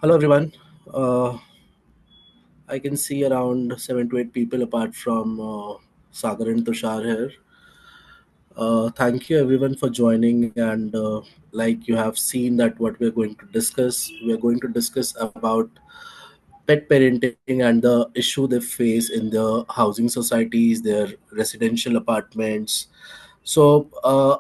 Hello everyone. Uh, I can see around 7 to 8 people apart from Sagar and Tushar here. Thank you everyone for joining, and like you have seen that what we are going to discuss about pet parenting and the issue they face in their housing societies, their residential apartments. So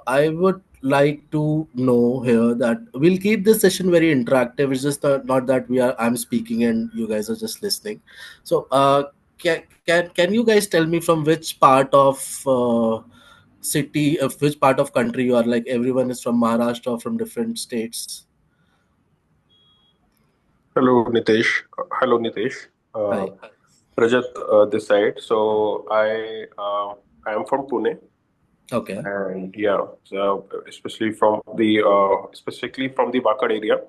I would like to know here that we'll keep this session very interactive. It's just not that I'm speaking and you guys are just listening. So can you guys tell me from which part of city, of which part of country you are? Like everyone is from Maharashtra, from different states. Hello, Nitesh. Hello, Nitesh. Uh, Hi. Rajat, this side. So I am from Pune, Okay. and yeah, so specifically from the Wakad area.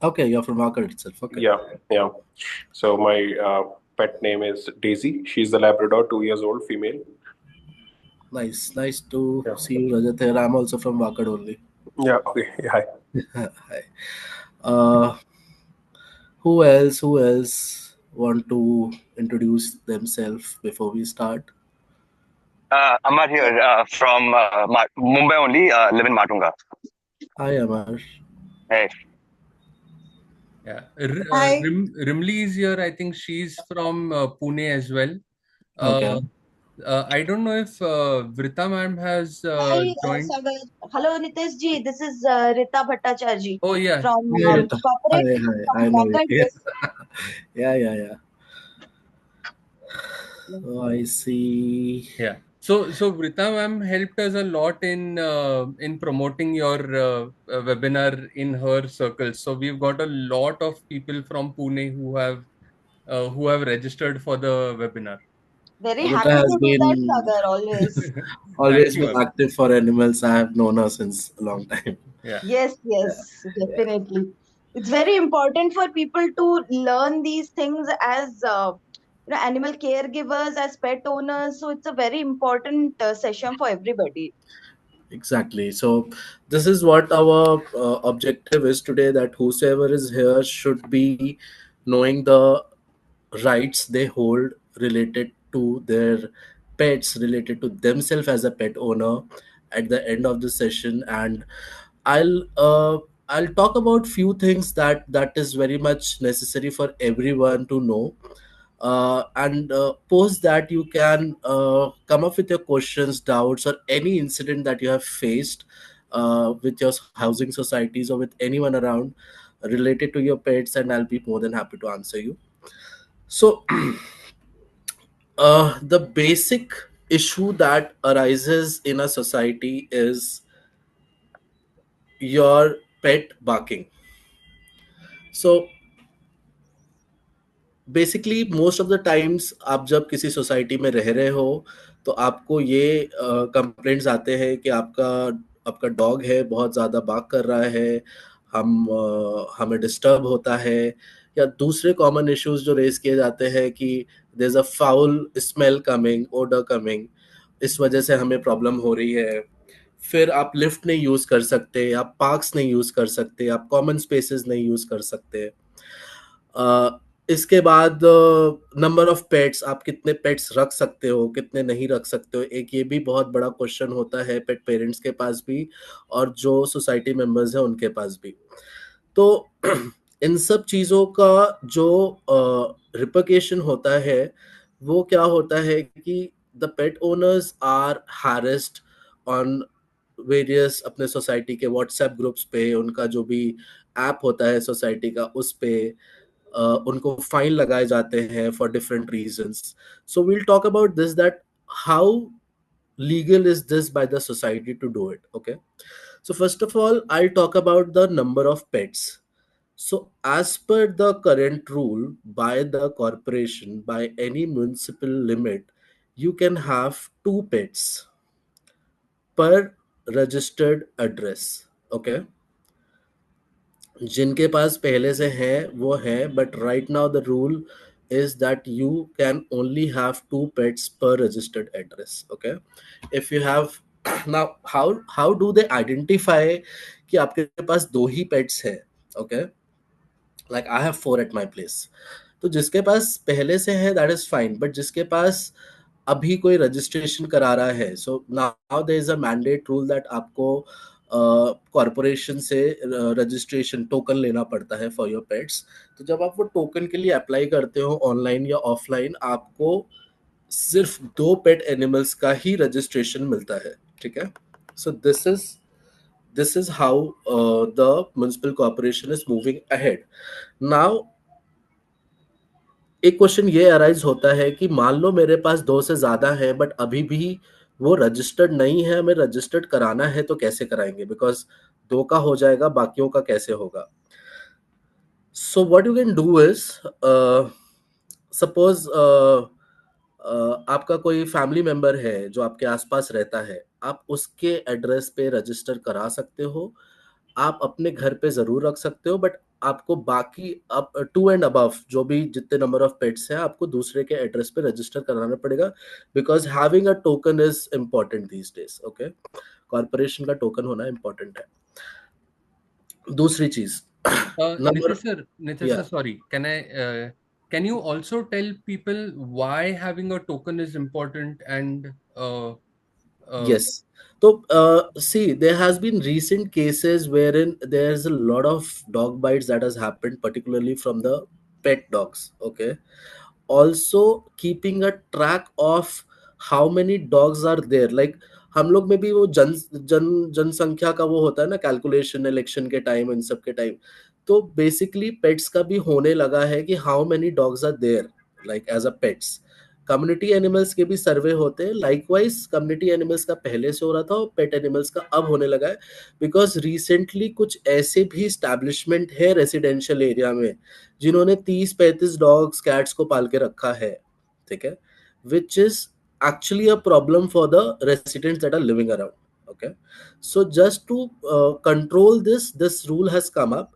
Okay, you're from Wakad itself. Okay. Yeah, yeah. So my pet name is Daisy. She's a Labrador, 2 years old, female. Nice. Nice to Yeah, see you, Rajat here. I'm also from Wakad only. yeah. Okay, yeah. Hi. Uh, who else want to introduce themselves before we start? Amar here from Mumbai only, live in Matunga. Hi, Amar. Hey. Yeah, Hi. Rimli is here. I think she's from Pune as well. Okay. Uh, I don't know if Vrita ma'am has Hi, joined. Sagar. Hello, Nitesh ji. This is Rita Bhattacharya ji Oh yeah, from Hi, yeah, Rita. Hi, corporate hi. from I know you. Wakad. Yeah, Yes. yeah. Oh, I see. yeah. So Vrita ma'am helped us a lot in promoting your webinar in her circles. So we've got a lot of people from Pune who have registered for the webinar. Very Rita happy has to do that, been Sagar, always. Thank always you, been ma'am. active for animals. I have known her since a long time. Yeah. Yes, Yeah, yes, yeah. definitely. It's very important for people to learn these things as animal caregivers, as pet owners. So it's a very important session for everybody. Exactly. So this is what our objective is today. That whosoever is here should be knowing the rights they hold related to their pets, related to themselves as a pet owner at the end of the session. And i'll uh, I'll talk about few things that is very much necessary for everyone to know, and post that you can come up with your questions, doubts, or any incident that you have faced with your housing societies or with anyone around related to your pets, and I'll be more than happy to answer you. So, the basic issue that arises in a society is your pet barking. So, basically most of the times आप जब किसी society में रह रहे हो तो आपको ये कंप्लेंट्स आते हैं कि आपका आपका डॉग है बहुत ज़्यादा बार्क कर रहा है, हमें डिस्टर्ब होता है, या दूसरे कॉमन इश्यूज जो रेज किए जाते हैं कि there is a foul smell coming, odour coming, इस वजह से हमें प्रॉब्लम हो रही है। फिर आप लिफ्ट नहीं यूज़ कर सकते, आप पार्क्स नहीं यूज़ कर सकते, आप कॉमन स्पेसेस नहीं यूज़ कर सकते। इसके बाद नंबर ऑफ पेट्स, आप कितने पेट्स रख सकते हो, कितने नहीं रख सकते हो, एक ये भी बहुत बड़ा क्वेश्चन होता है पेट पेरेंट्स के पास भी और जो सोसाइटी मेंबर्स हैं उनके पास भी। तो इन सब चीज़ों का जो रिपरकेशन होता है वो क्या होता है कि the pet owners are harassed on various अपने सोसाइटी के व्हाट्सएप ग्रुप्स पे, उनका जो भी ऐप होता है सोसाइटी का उस पे उनको फाइन लगाए जाते हैं for different reasons. So we'll talk about this, that how legal is this by the society to do it. Okay, so first of all I'll talk about the number of pets. So as per the current rule by the corporation, by any municipal limit, you can have 2 pets per registered address. Okay, जिनके पास पहले से है वो है, but right now the rule is that you can only have 2 pets per registered address. Okay, if you have now, how do they identify कि आपके पास 2 ही pets है? Okay, Like I have 4 at my place. तो जिसके पास पहले से है that is fine, but जिसके पास अभी कोई रजिस्ट्रेशन करा रहा है, so now there is a mandate rule that आपको कॉरपोरेशन से रजिस्ट्रेशन टोकन लेना पड़ता है फॉर योर पेट्स. तो जब आप वो टोकन के लिए अप्लाई करते हो ऑनलाइन या ऑफलाइन, आपको सिर्फ 2 पेट एनिमल्स का ही रजिस्ट्रेशन मिलता है. ठीक है. So this is how the municipal corporation is moving ahead. Now एक क्वेश्चन ये अराइज होता है कि मान लो मेरे पास 2 से ज्यादा है बट अभी भी वो रजिस्टर्ड नहीं है, हमें रजिस्टर्ड कराना है, तो कैसे कराएंगे? बिकॉज 2 का हो जाएगा, बाकियों का कैसे होगा? So what you can do is, suppose आपका कोई फैमिली मेंबर है जो आपके आसपास रहता है, आप उसके एड्रेस पे रजिस्टर करा सकते हो. आप अपने घर पे जरूर रख सकते हो, बट आपको बाकी अब 2 एंड अबव जो भी जितने नंबर ऑफ पेट्स हैं, आपको दूसरे के एड्रेस पे रजिस्टर कराना पड़ेगा, because having a token is important these days. Okay, corporation का टोकन होना इम्पोर्टेंट है. दूसरी चीज number, Nitish sir, sorry. Can you also tell people why having a token is important and yes. So see, there has been recent cases wherein there's a lot of dog bites that has happened, particularly from the pet dogs. Okay, also keeping a track of how many dogs are there, like हम लोग में भी वो जनसंख्या का वो होता है ना, कैलकुलेशन इलेक्शन के टाइम, इन सब के टाइम. तो बेसिकली पेट्स का भी होने लगा है कि how many dogs are there like as a pets. Community animals के भी सर्वे होते हैं. लाइकवाइज कम्युनिटी एनिमल्स का पहले से हो रहा था और पेट एनिमल्स का अब होने लगा है, बिकॉज रिसेंटली कुछ ऐसे भी स्टैब्लिशमेंट है रेसिडेंशियल एरिया में जिन्होंने 30-35 डॉग्स कैट्स को पाल के रखा है. ठीक है, which is actually a problem for the residents that are living around. Okay, so just to control this rule has come up,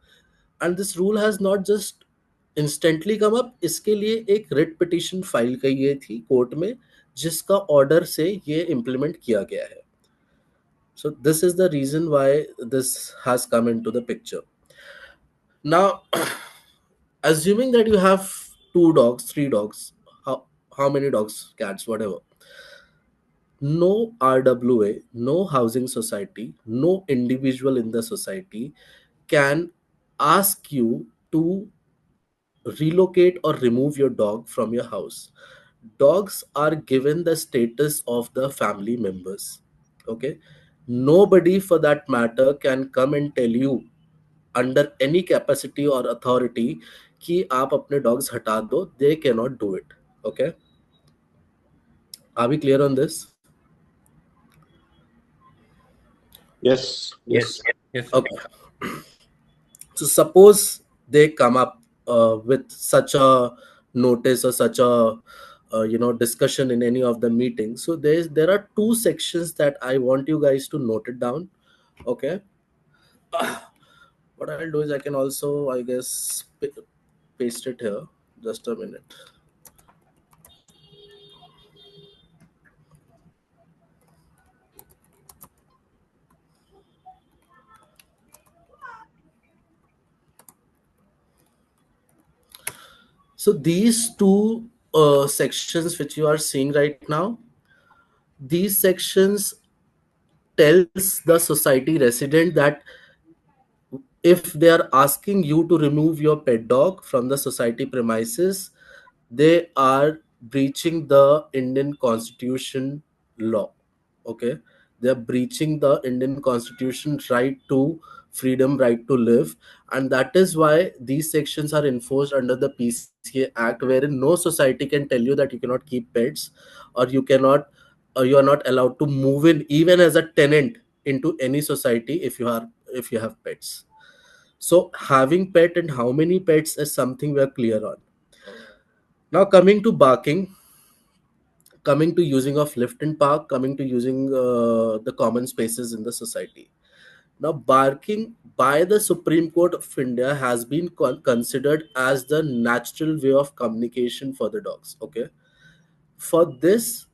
and this rule has not just instantly come up. इसके लिए एक writ petition file की गई थी court में, जिसका order से ये इम्प्लीमेंट किया गया है. So this is the reason why this has come into the picture. Now assuming that you have 2 dogs, 3 dogs, how many dogs, cats, whatever, no RWA, no housing society, no individual in the society can ask you to relocate or remove your dog from your house. Dogs are given the status of the family members. Okay, nobody for that matter can come and tell you under any capacity or authority कि आप अपने dogs हटा दो. They cannot do it. Okay, are we clear on this? Yes. yes. Okay. So suppose they come up with such a notice or such a discussion in any of the meetings. So there are 2 sections that I want you guys to note it down. Okay. What I'll do is I can also, I guess, paste it here. Just a minute. So these 2 sections which you are seeing right now, these sections tells the society resident that if they are asking you to remove your pet dog from the society premises, they are breaching the Indian Constitution law. Okay, they are breaching the Indian Constitution right to freedom, right to live, and that is why these sections are enforced under the PCA Act, wherein no society can tell you that you cannot keep pets, or you are not allowed to move in even as a tenant into any society if you have pets. So having pet and how many pets is something we are clear on. Now coming to barking, coming to using of lift and park, coming to using the common spaces in the society. Now barking by the Supreme Court of India has been considered as the natural way of communication for the dogs. Okay, for this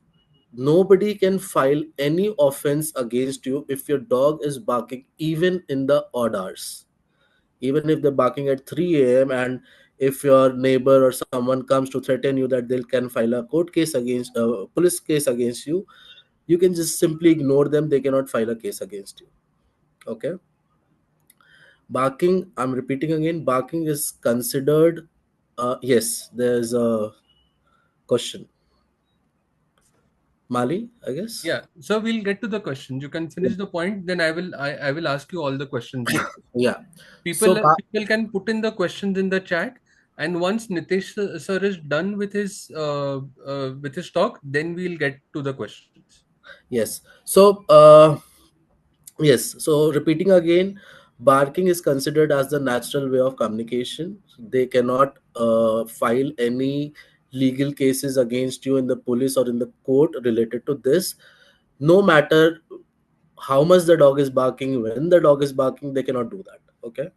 nobody can file any offense against you if your dog is barking even in the odd hours. even if they're barking at 3 a.m. And if your neighbor or someone comes to threaten you that they can file a court case against police case against you, you can just simply ignore them. They cannot file a case against you. Okay. Barking, I'm repeating again, barking is considered, yes, there's a question. Mali, I guess. Yeah, so we'll get to the question. You can finish the point, then I will ask you all the questions now. Yeah. People So, people can put in the questions in the chat, and once Nitish sir is done with his talk, then we'll get to the questions. yes. So, yes. So, repeating again, barking is considered as the natural way of communication. They cannot file any legal cases against you in the police or in the court related to this. No matter how much the dog is barking, when the dog is barking, they cannot do that. Okay.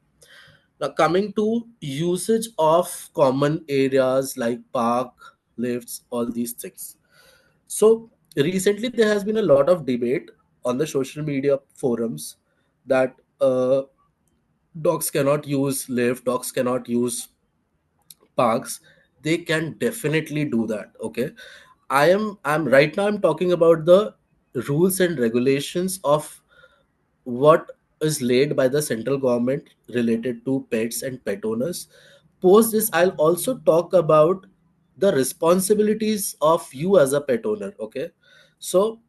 Now, coming to usage of common areas like park, lifts, all these things. So, recently there has been a lot of debate on the social media forums that dogs cannot use lift, dogs cannot use parks. They can definitely do that. Okay. I'm right now I'm talking about the rules and regulations of what is laid by the central government related to pets and pet owners. Post this, I'll also talk about the responsibilities of you as a pet owner. Okay. So,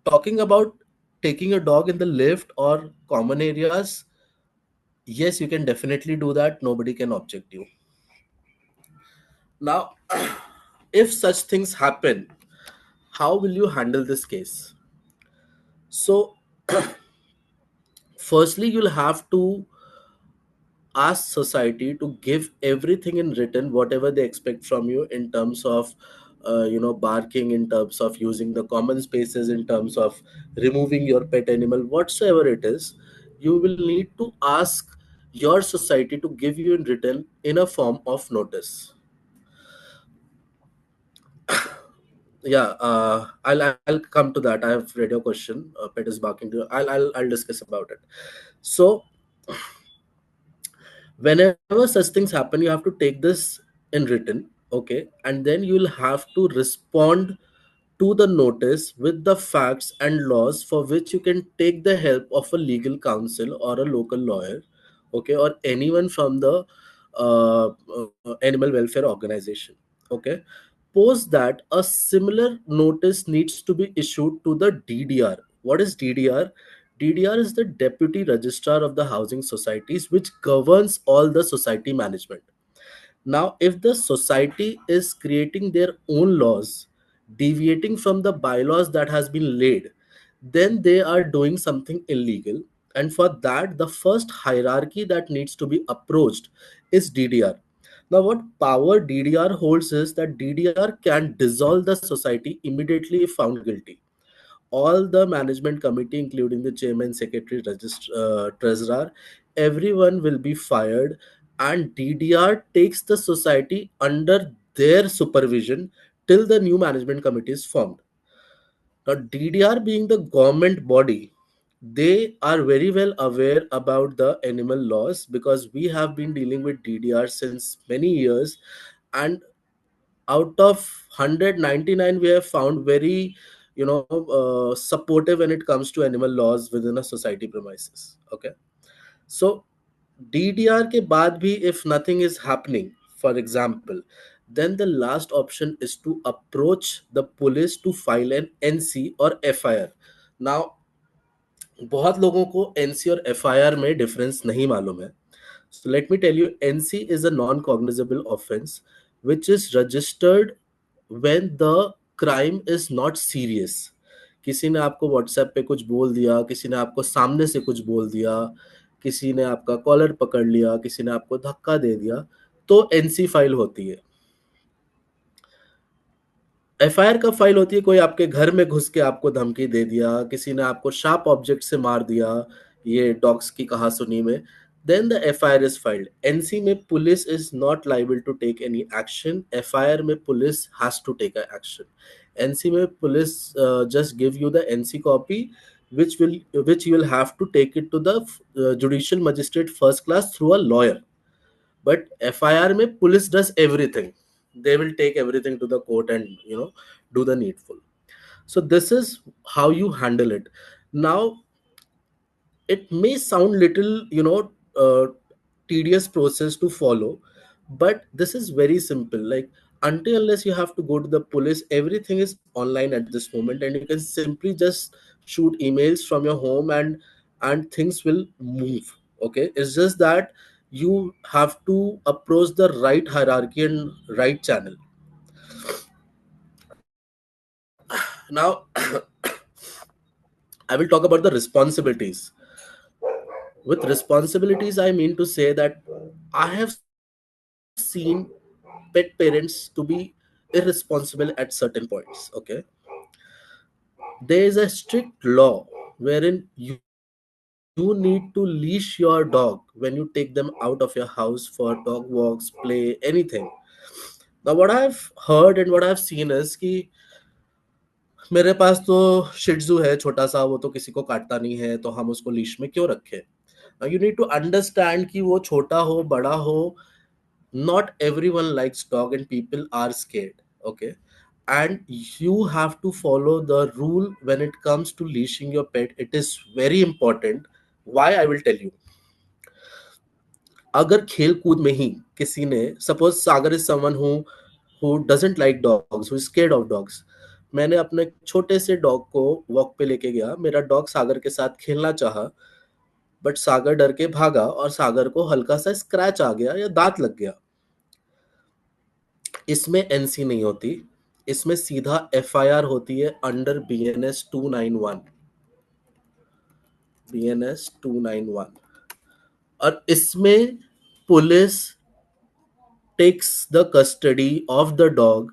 talking about taking a dog in the lift or common areas, yes, you can definitely do that. Nobody can object you. Now, if such things happen, how will you handle this case? So, firstly, you'll have to ask society to give everything in written, whatever they expect from you in terms of barking, in terms of using the common spaces, in terms of removing your pet animal, whatsoever it is. You will need to ask your society to give you in written in a form of notice. Yeah, I'll come to that. I have read your question. Pet is barking to you. I'll discuss about it. So, whenever such things happen, you have to take this in written. Okay, and then you'll have to respond to the notice with the facts and laws, for which you can take the help of a legal counsel or a local lawyer. Okay, or anyone from the animal welfare organization. Okay. Post that, a similar notice needs to be issued to the DDR. What is DDR? DDR is the Deputy Registrar of the Housing Societies, which governs all the society management. Now, if the society is creating their own laws, deviating from the bylaws that has been laid, then they are doing something illegal. And for that, the first hierarchy that needs to be approached is DDR. Now, what power DDR holds is that DDR can dissolve the society immediately if found guilty. All the management committee, including the chairman, secretary, treasurer, everyone will be fired, and DDR takes the society under their supervision till the new management committee is formed. Now, DDR being the government body, they are very well aware about the animal laws, because we have been dealing with DDR since many years, and out of 199 we have found very supportive when it comes to animal laws within a society premises. Okay. So DDR ke baad bhi, if nothing is happening, for example, then the last option is to approach the police to file an NC or FIR. Now, बहुत लोगों को NC और FIR में difference नहीं मालूम है. So let me tell you, NC is a non-cognizable offense which is registered when the crime is not serious. किसी ने आपको WhatsApp पे कुछ बोल दिया, किसी ने आपको सामने से कुछ बोल दिया, किसी ने आपका कॉलर पकड़ लिया, किसी ने आपको धक्का दे दिया, तो NC फाइल होती है. FIR कब फाइल होती है? कोई आपके घर में घुस के आपको धमकी दे दिया, किसी ने आपको शार्प ऑब्जेक्ट से मार दिया, ये डॉग्स की कहा सुनी में, then the FIR is filed. NC में police is not liable to take any action. FIR में police has to take a action. NC में police just give you the NC copy. which you will have to take it to the judicial magistrate first class through a lawyer. But FIR mein police does everything. They will take everything to the court and do the needful. So this is how you handle it. Now it may sound little tedious process to follow, but this is very simple. Like, until unless you have to go to the police, everything is online at this moment, and you can simply just shoot emails from your home, and things will move. Okay, it's just that you have to approach the right hierarchy and right channel. Now I will talk about the responsibilities. With responsibilities, I mean to say that I have seen pet parents to be irresponsible at certain points. Okay, there is a strict law wherein you need to leash your dog when you take them out of your house for dog walks, play, anything. Now what I've heard and what I've seen is कि मेरे पास तो शिट्जू है छोटा सा, वो तो किसी को काटता नहीं है, तो हम उसको लीश में क्यों रखें. Now you need to understand कि वो छोटा हो बड़ा हो, not everyone likes dog and people are scared. Okay, and you have to follow the rule when it comes to leashing your pet. It is very important. Why, I will tell you. अगर खेल कूद में ही किसी ने, suppose Sagar is someone who doesn't like dogs, who is scared of dogs. मैंने अपने छोटे से डॉग को वॉक पे लेके गया, मेरा डॉग सागर के साथ खेलना चाहा, बट सागर डर के भागा और सागर को हल्का सा स्क्रैच आ गया या दांत लग गया. इसमें एनसी नहीं होती, इसमें सीधा एफआईआर होती है अंडर बीएनएस 291. बीएनएस 291. और इसमें police takes the custody of the dog,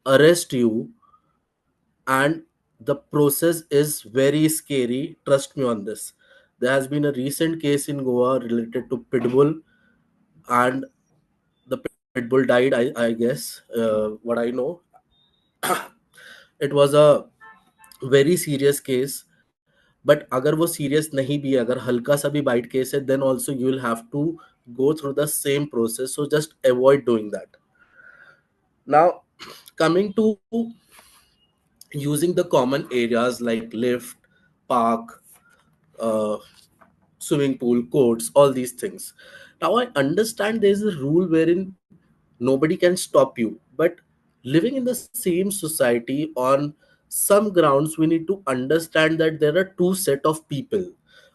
arrest you, and the process is very scary. Trust me on this. There has been a recent case in Goa related to pitbull, and the pitbull died. I guess what I know, it was a very serious case. But अगर वो serious नहीं भी है, अगर हल्का सा भी bite case है, then also you will have to go through the same process. So just avoid doing that. Now, coming to using the common areas like lift, park, uh, swimming pool, courts, all these things. Now, I understand there's a rule wherein nobody can stop you, but living in the same society, on some grounds, we need to understand that there are two set of people.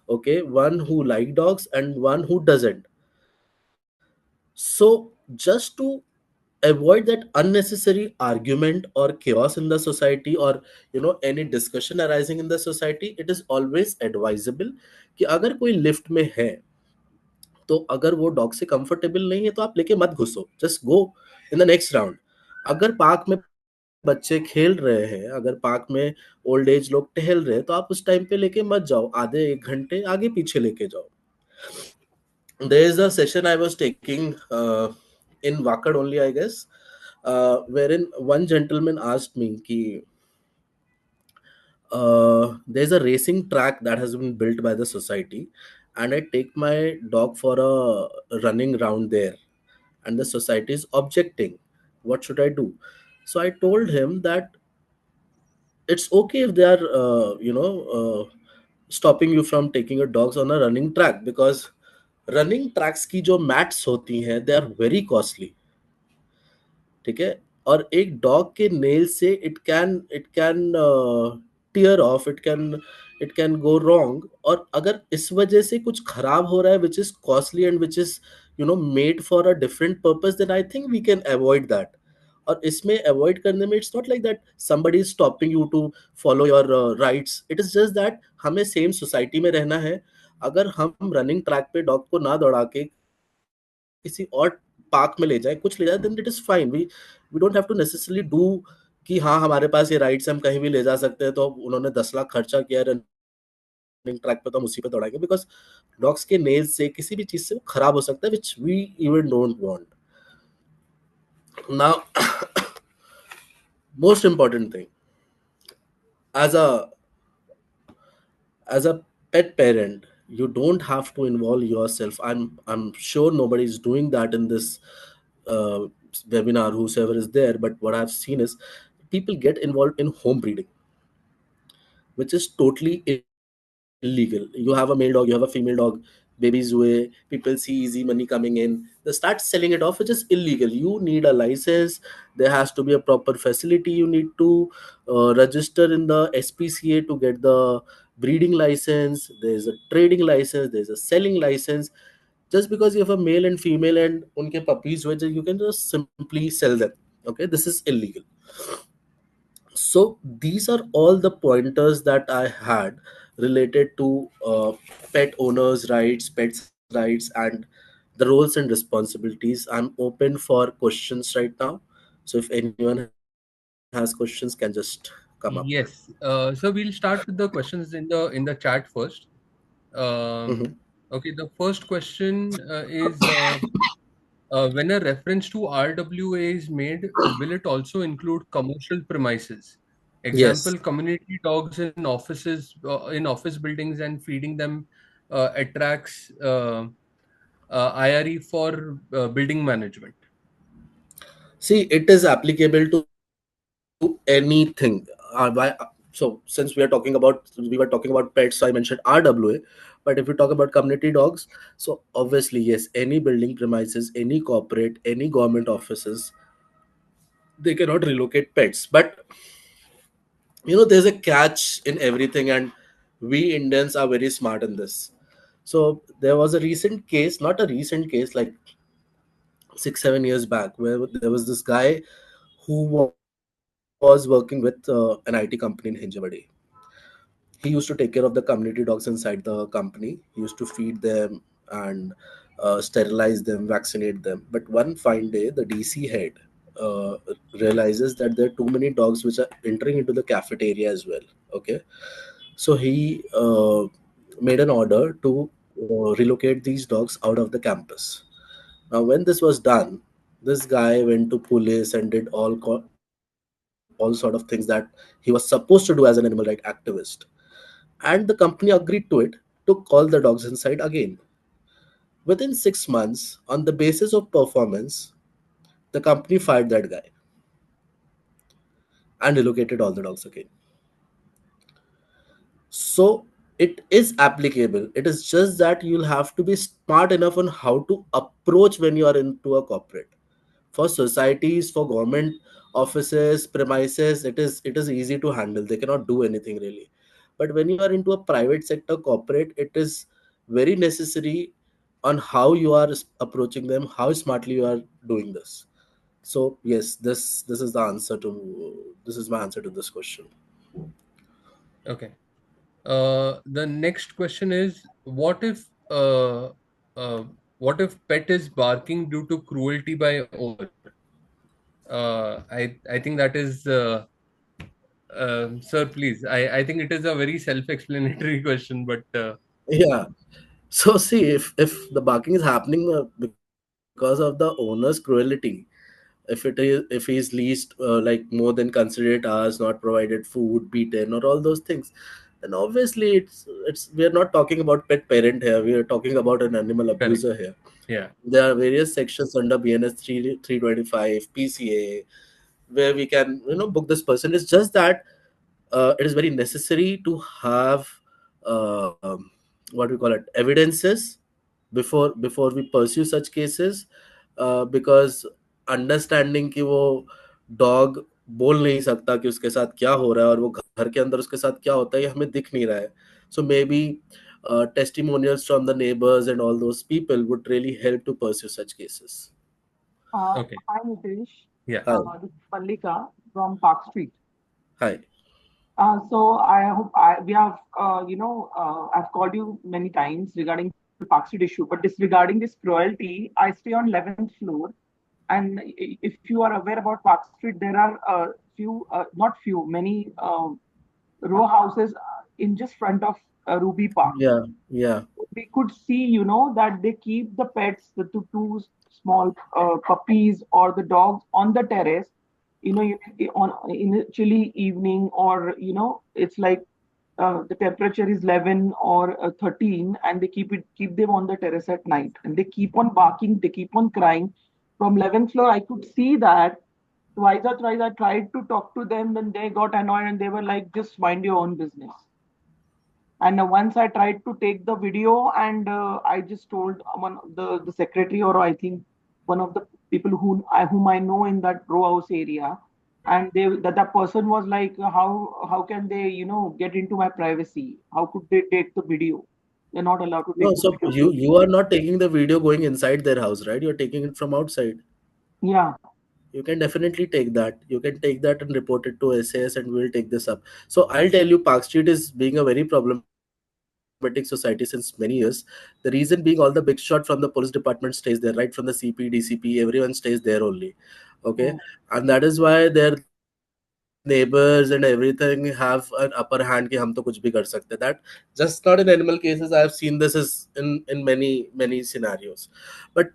Okay, one who like dogs and one who doesn't. So just to avoid that unnecessary argument or chaos in the society, or any discussion arising in the society, it is always advisable कि अगर कोई lift में है, तो अगर वो dog से comfortable नहीं है तो आप लेके मत घुसो, just go in the next round. अगर पार्क में बच्चे खेल रहे हैं, अगर पार्क में ओल्ड एज लोग टहल रहे हैं, तो आप उस टाइम पे लेके मत जाओ, आधे एक घंटे आगे पीछे लेके जाओ. There is a session I was taking in Wakad only, I guess, wherein one gentleman asked me ki, there's a racing track that has been built by the society, and I take my dog for a running round there, and the society is objecting. What should I do? So I told him that it's okay if they are, stopping you from taking your dogs on a running track, because running tracks की जो mats होती हैं, they are very costly. ठीक है, और एक dog के nail से it can tear off, it can go wrong. और अगर इस वजह से कुछ खराब हो रहा है which is costly and which is made for a different purpose, then I think we can avoid that. और इसमें अवॉइड करने में, it's not like that somebody is stopping you to follow your rights. It is just that हमें same society में रहना है. अगर हम रनिंग ट्रैक पे डॉग को ना दौड़ा के किसी और पार्क में ले जाए, कुछ ले जाए, then it is fine. We don't have to necessarily do कि हाँ हमारे पास ये राइट्स, हम कहीं भी ले जा सकते हैं, तो उन्होंने 10 लाख खर्चा किया रनिंग ट्रैक पे, तो हम उसी पे दौड़ाएंगे. बिकॉज डॉग्स के नेल्स से, किसी भी चीज से वो खराब हो सकता है, which we even don't want. Now most important thing, as a as a pet parent, you don't have to involve yourself. I'm sure nobody is doing that in this uh, webinar, whosoever is there. But what I've seen is people get involved in home breeding, which is totally illegal. You have a male dog, you have a female dog, babies हुए, people see easy money coming in, they start selling it off, which is illegal. You need a license. There has to be a proper facility. You need to register in the SPCA to get the breeding license. There's a trading license, there's a selling license. Just because you have a male and female and unke puppies, which you can just simply sell them. Okay, this is illegal. So these are all the pointers that I had related to pet owners' rights, pets' rights, and the roles and responsibilities. I'm open for questions right now. So if anyone has questions, can just come up. Yes. So we'll start with the questions in the chat first. Mhm. Okay, the first question is when a reference to RWA is made, will it also include commercial premises? Yes. Example, community dogs in office buildings, and feeding them attracts IRE for building management. See, it is applicable to anything. So since we were talking about pets, so I mentioned RWA. But if we talk about community dogs, so obviously yes, any building premises, any corporate, any government offices, they cannot relocate pets. But there's a catch in everything, and we Indians are very smart in this. So there was a recent case, not a recent case, like 6 7 years back, where there was this guy who was working with an IT company in Hinjawadi. He used to take care of the community dogs inside the company. He used to feed them and sterilize them, vaccinate them. But one fine day, the DC head uh, realizes that there are too many dogs which are entering into the cafeteria as well. Okay, so he made an order to relocate these dogs out of the campus. Now, when this was done, this guy went to police and did all sort of things that he was supposed to do as an animal right activist. And the company agreed to it, took all the dogs inside again. Within 6 months, on the basis of performance, the company fired that guy and relocated all the dogs again. So it is applicable. It is just that you'll have to be smart enough on how to approach when you are into a corporate. For societies, for government offices, premises, it is easy to handle. They cannot do anything really. But when you are into a private sector corporate, it is very necessary on how you are approaching them, how smartly you are doing this. So yes, this is my answer to this question. Okay. The next question is, what if pet is barking due to cruelty by owner? I think that is sir, please. I think it is a very self-explanatory question, but Yeah. So see, if the barking is happening because of the owner's cruelty, if he's leased like more than considerate hours, not provided food, beaten, or all those things, then obviously it's we are not talking about pet parent here. We are talking about an animal correct. abuser here. Yeah. There are various sections under BNS 325 PCA where we can book this person. It's just that it is very necessary to have what we call it evidences before we pursue such cases, because understanding कि वो dog बोल नहीं सकता कि उसके साथ क्या हो रहा है और वो घर के अंदर उसके साथ क्या होता है ये हमें दिख नहीं रहा है. So maybe testimonials from the neighbors and all those people would really help to pursue such cases. Okay. Hi, Nitish. Yeah. Hi. This is Mallika from Park Street. Hi. So I hope we have, I've called you many times regarding the Park Street issue, but disregarding this cruelty, I stay on 11th floor. And if you are aware about Park Street, there are many row houses in just front of Ruby Park. Yeah. We could see, that they keep the pets, the two small puppies or the dogs on the terrace, in a chilly evening, or, it's like the temperature is 11 or 13, and they keep them on the terrace at night, and they keep on barking, they keep on crying. From 11th floor, I could see that twice or thrice I tried to talk to them, then they got annoyed and they were like, just mind your own business. And once I tried to take the video, and I just told one the secretary, or I think one of the people whom I know in that row house area, and that person was like, how can they get into my privacy? How could they take the video? They're not allowed to No, take the so video. you are not taking the video going inside their house, right? You're taking it from outside. Yeah. You can definitely take that. You can take that and report it to SAS, and we'll take this up. So I'll tell you, Park Street is being a very problematic society since many years. The reason being, all the big shot from the police department stays there, right from the CP, DCP, everyone stays there only. Okay, Mm. and that is why their neighbors and everything have an upper hand कि हम तो कुछ भी कर सकते हैं. That just not in animal cases. I have seen this is in many scenarios, but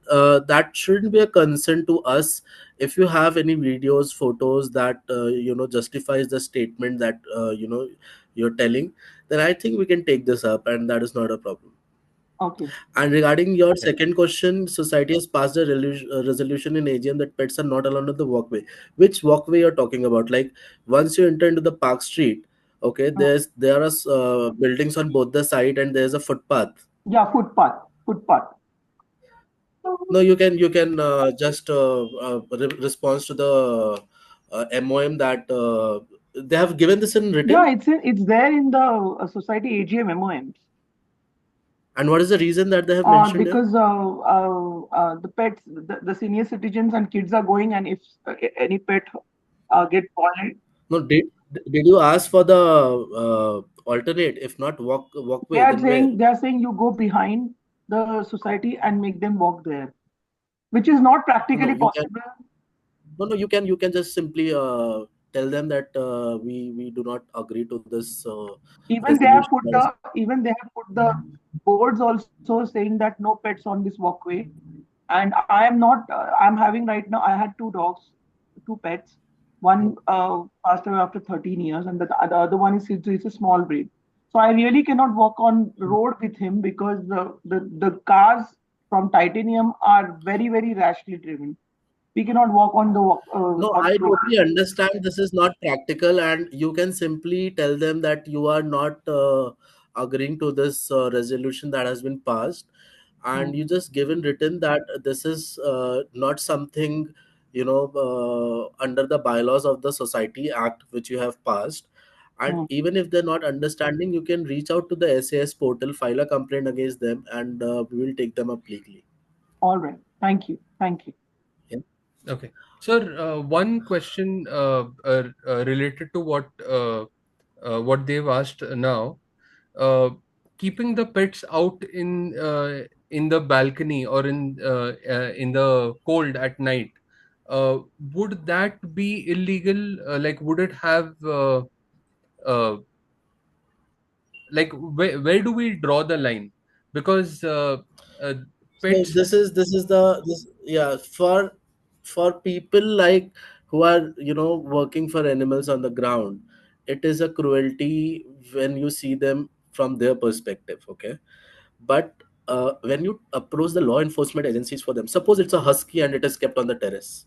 that shouldn't be a concern to us. If you have any videos, photos that justifies the statement that you're telling, then I think we can take this up, and that is not a problem. Okay. And regarding your second question, society has passed a resolution in AGM that pets are not allowed on the walkway. Which walkway you're talking about? Like once you enter into the Park Street, okay, there are buildings on both the side, and there's a footpath. Yeah, footpath. No, you can just respond to the MOM that they have given this in written. Yeah, it's there in the society AGM MOMs. And what is the reason that they have mentioned here? Because the pets, the senior citizens and kids are going, and if any pet get spoiled. No, did you ask for the alternate? If not walkway, then They are saying you go behind the society and make them walk there, which is not practically possible. No, you can just simply tell them that we do not agree to this. Even they have put the boards also saying that no pets on this walkway. And I am not. I'm having right now. I had two dogs, two pets. One passed away after 13 years, and the other one is it's a small breed. So I really cannot walk on road with him because the cars from Titanium are very, very rashly driven. We cannot walk on the No, I totally understand this is not practical, and you can simply tell them that you are not agreeing to this resolution that has been passed, and you just give in written that this is not something under the bylaws of the Society Act which you have passed. And even if they're not understanding, you can reach out to the SAS portal, file a complaint against them, and we will take them up legally. All right. Thank you. Yeah. Okay. Sir, one question related to what they've asked now. Keeping the pets out in the balcony or in the cold at night, would that be illegal? Like, would it have like where do we draw the line? Because pets. So this is yeah, for people like who are working for animals on the ground, it is a cruelty when you see them from their perspective. Okay, but when you approach the law enforcement agencies for them, suppose it's a husky and it is kept on the terrace,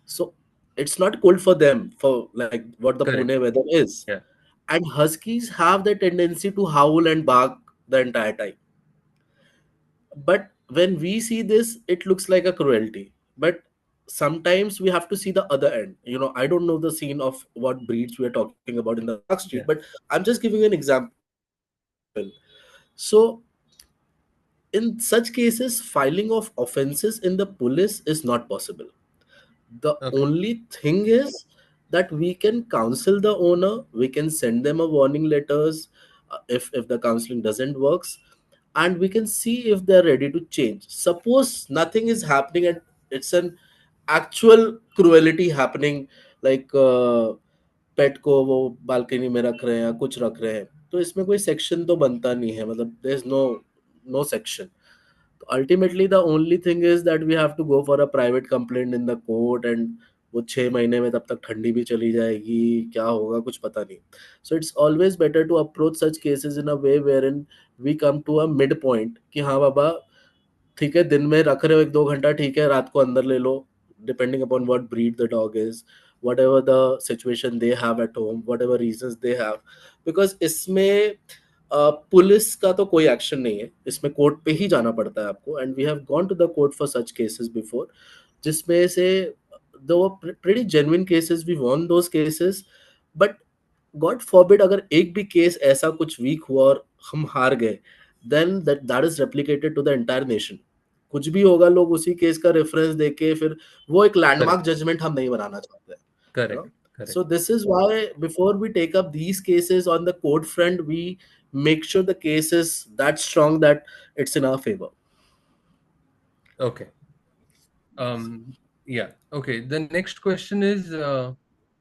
so it's not cold for them, for like what the Correct. Pune weather is. Yeah. And huskies have the tendency to howl and bark the entire time. But when we see this, it looks like a cruelty. But sometimes we have to see the other end. I don't know the scene of what breeds we are talking about in the Park Street, but I'm just giving an example. So in such cases, filing of offenses in the police is not possible. The only thing is that we can counsel the owner, we can send them a warning letters if the counseling doesn't works, and we can see if they're ready to change. Suppose nothing is happening and it's an actual cruelty happening, like पेट को वो balcony में रख रहे हैं या कुछ रख रहे हैं, तो इसमें कोई सेक्शन तो बनता नहीं है, मतलब there is no section. Ultimately the only thing is that we have to go for a private complaint in the court, and वो 6 महीने में तब तक ठंडी भी चली जाएगी, क्या होगा कुछ पता नहीं। So it's always better to approach such cases in a way wherein we come to a mid point कि हाँ बाबा ठीक है, दिन में रख रहे हो 1-2 घंटा ठीक है, रात को अंदर ले लो, depending upon what breed the dog is, whatever the situation they have at home, whatever reasons they have. Because इसमें पुलिस का तो कोई एक्शन नहीं है, इसमें कोर्ट पे ही जाना पड़ता है आपको, and we have gone to the court for such cases before, जिसमें से दो pretty genuine cases, we won those cases, but God forbid अगर एक भी केस ऐसा कुछ वीक हुआ और हम हार गए, then that is replicated to the entire nation. कुछ भी होगा, लोग उसी केस का रेफरेंस देके फिर वो एक लैंडमार्क जजमेंट हम नहीं बनाना चाहते हैं। Correct. So this is why before we take up these cases on the court front, we make sure the case is that strong that it's in our favor. Okay. Yeah. Okay. The next question is,